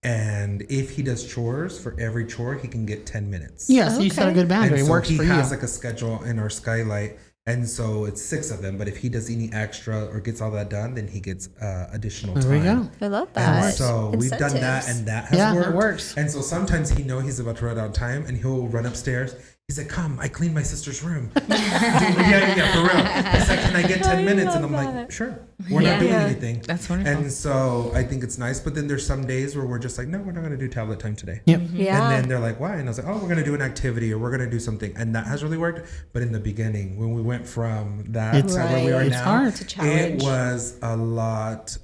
And if he does chores, for every chore, he can get 10 minutes. Yes, you set a good boundary. And It so works for you. he has like a schedule in our skylight. And so it's 6 of them. But if he does any extra or gets all that done, then he gets additional time. There we go. I love And that. so we've done that, and that has Yeah, it worked. works. And so sometimes he knows he's about to run out of time, and he'll run upstairs. He's like, "Come, I cleaned my sister's room." yeah, for real. He's like, "Can I get 10 minutes?" And I'm like, "Sure." We're not doing anything. That's wonderful. And so I think it's nice. But then there's some days where we're just like, "No, we're not going to do tablet time today." Yep. Yeah. And then they're like, "Why?" And I was like, "Oh, we're going to do an activity, or we're going to do something," and that has really worked. But in the beginning, when we went from that It's- to where we are it's now, hard. It's a challenge. it was a lot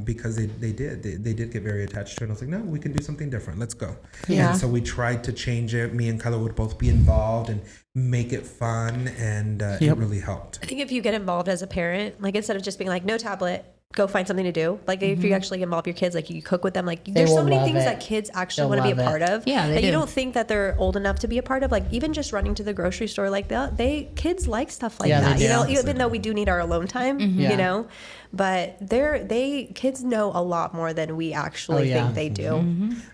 because they did get very attached to it. And I was like, "No, we can do something different. Let's go." Yeah. And so we tried to change it. Me and Kyla would both be involved and make it fun, and it really helped. I think if you get involved as a parent, like instead of just being like, no tablet, go find something to do. Like if you actually involve your kids, like you cook with them, like there's so will many love things it. that kids actually They'll want to be a love part it. of. Yeah, they that you do. don't think that they're old enough to be a part of. Like even just running to the grocery store, like kids like stuff like Yeah, that. they You do. know, even though we do need our alone time, Yeah. you know, but kids know a lot more than we actually Oh, yeah. think they do.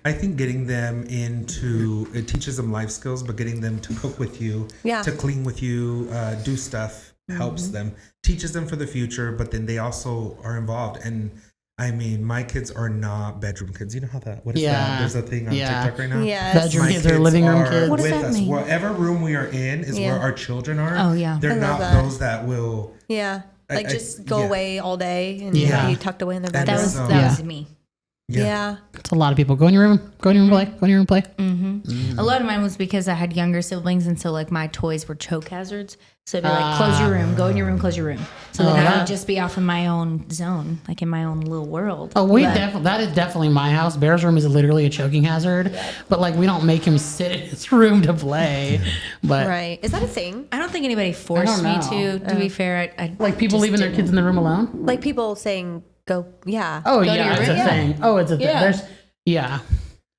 I think getting them into it teaches them life skills, but getting them to cook with you, Yeah. to clean with you, do stuff helps them, teaches them for the future. But then they also are involved. And I mean, my kids are not bedroom kids. You know how that? What is Yeah. that? There's a thing on Yeah. TikTok right now. Yes. Bedroom My kids or living room are kids. What does with that us. mean? Whatever room we are in is Yeah. where our children are. Oh, yeah. They're I love not that. those that will. Yeah. Like I- just go yeah. away all day and Yeah. be tucked away in their And bedroom. so- That was me. Yeah. It's a lot of people. Go in your room. Go in your room, play. Go in your room, play. A lot of mine was because I had younger siblings, and so like my toys were choke hazards. So it'd be like, close your room, go in your room, close your room. So then I yeah. would just be off in my own zone, like in my own little world. Oh, that is definitely my house. Bear's room is literally a choking hazard, but like we don't make him sit in his room to play. But Right. Is that a thing? I don't think anybody forced me know. to. To be fair, I like people just leaving their didn't. kids in the room alone. Like people saying, go, yeah. Oh go to yeah, your it's a room. Yeah. thing. Oh, it's a thing. Yeah. There's yeah.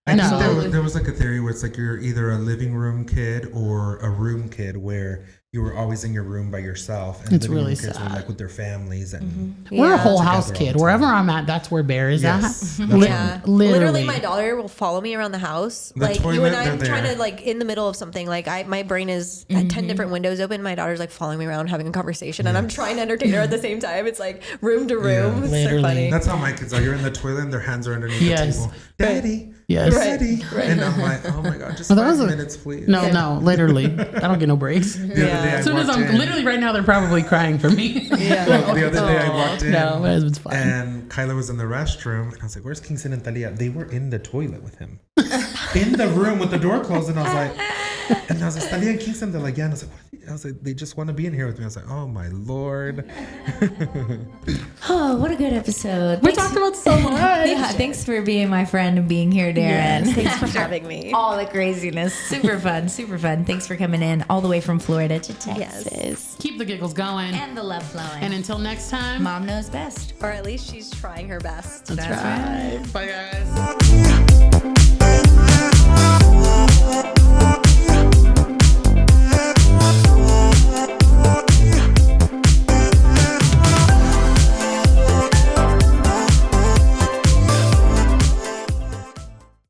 I think No. there was like a theory where it's like you're either a living room kid or a room kid, where you were always in your room by yourself, and It's living really room kids were sad. like with their families and We're a Yeah. whole house Together all kid. the time. Wherever I'm at, that's where Bear is Yes, at. that's Yeah. Literally. Literally, my daughter will follow me around the house. The like you toilet, and I'm they're trying there. to like in the middle of something. Like my brain is at 10 different windows open. My daughter's like following me around having a conversation, and I'm trying to entertain her at the same time. It's like room to room. It's so Literally. funny. That's how my kids are. You're in the toilet and their hands are underneath Yes. the table. Daddy. Yes. Daddy. And I'm like, oh my God, just Well, that 5 was a- minutes, please. No, literally. I don't get no breaks. The other day I As soon as walked I'm in. literally right now, they're probably crying for me. Well, the other day I walked in. No, my husband's fine. And Kyla was in the restroom, and I was like, "Where's Kingston and Talia?" They were in the toilet with him, in the room with the door closed. And I was like, "Talia and Kingston." They're like, "Yeah." And I was like, "What?" I was like, "They just want to be in here with me." I was like, "Oh my Lord." Oh, what a good episode. We Thanks- talked about so much. Yeah, thanks for being my friend and being here, Darren. Thanks for having me. All the craziness. Super fun, super fun. Thanks for coming in all the way from Florida to Texas. Keep the giggles going. And the love flowing. And until next time, Mom knows best. Or at least she's trying her best. that's right. Bye, guys.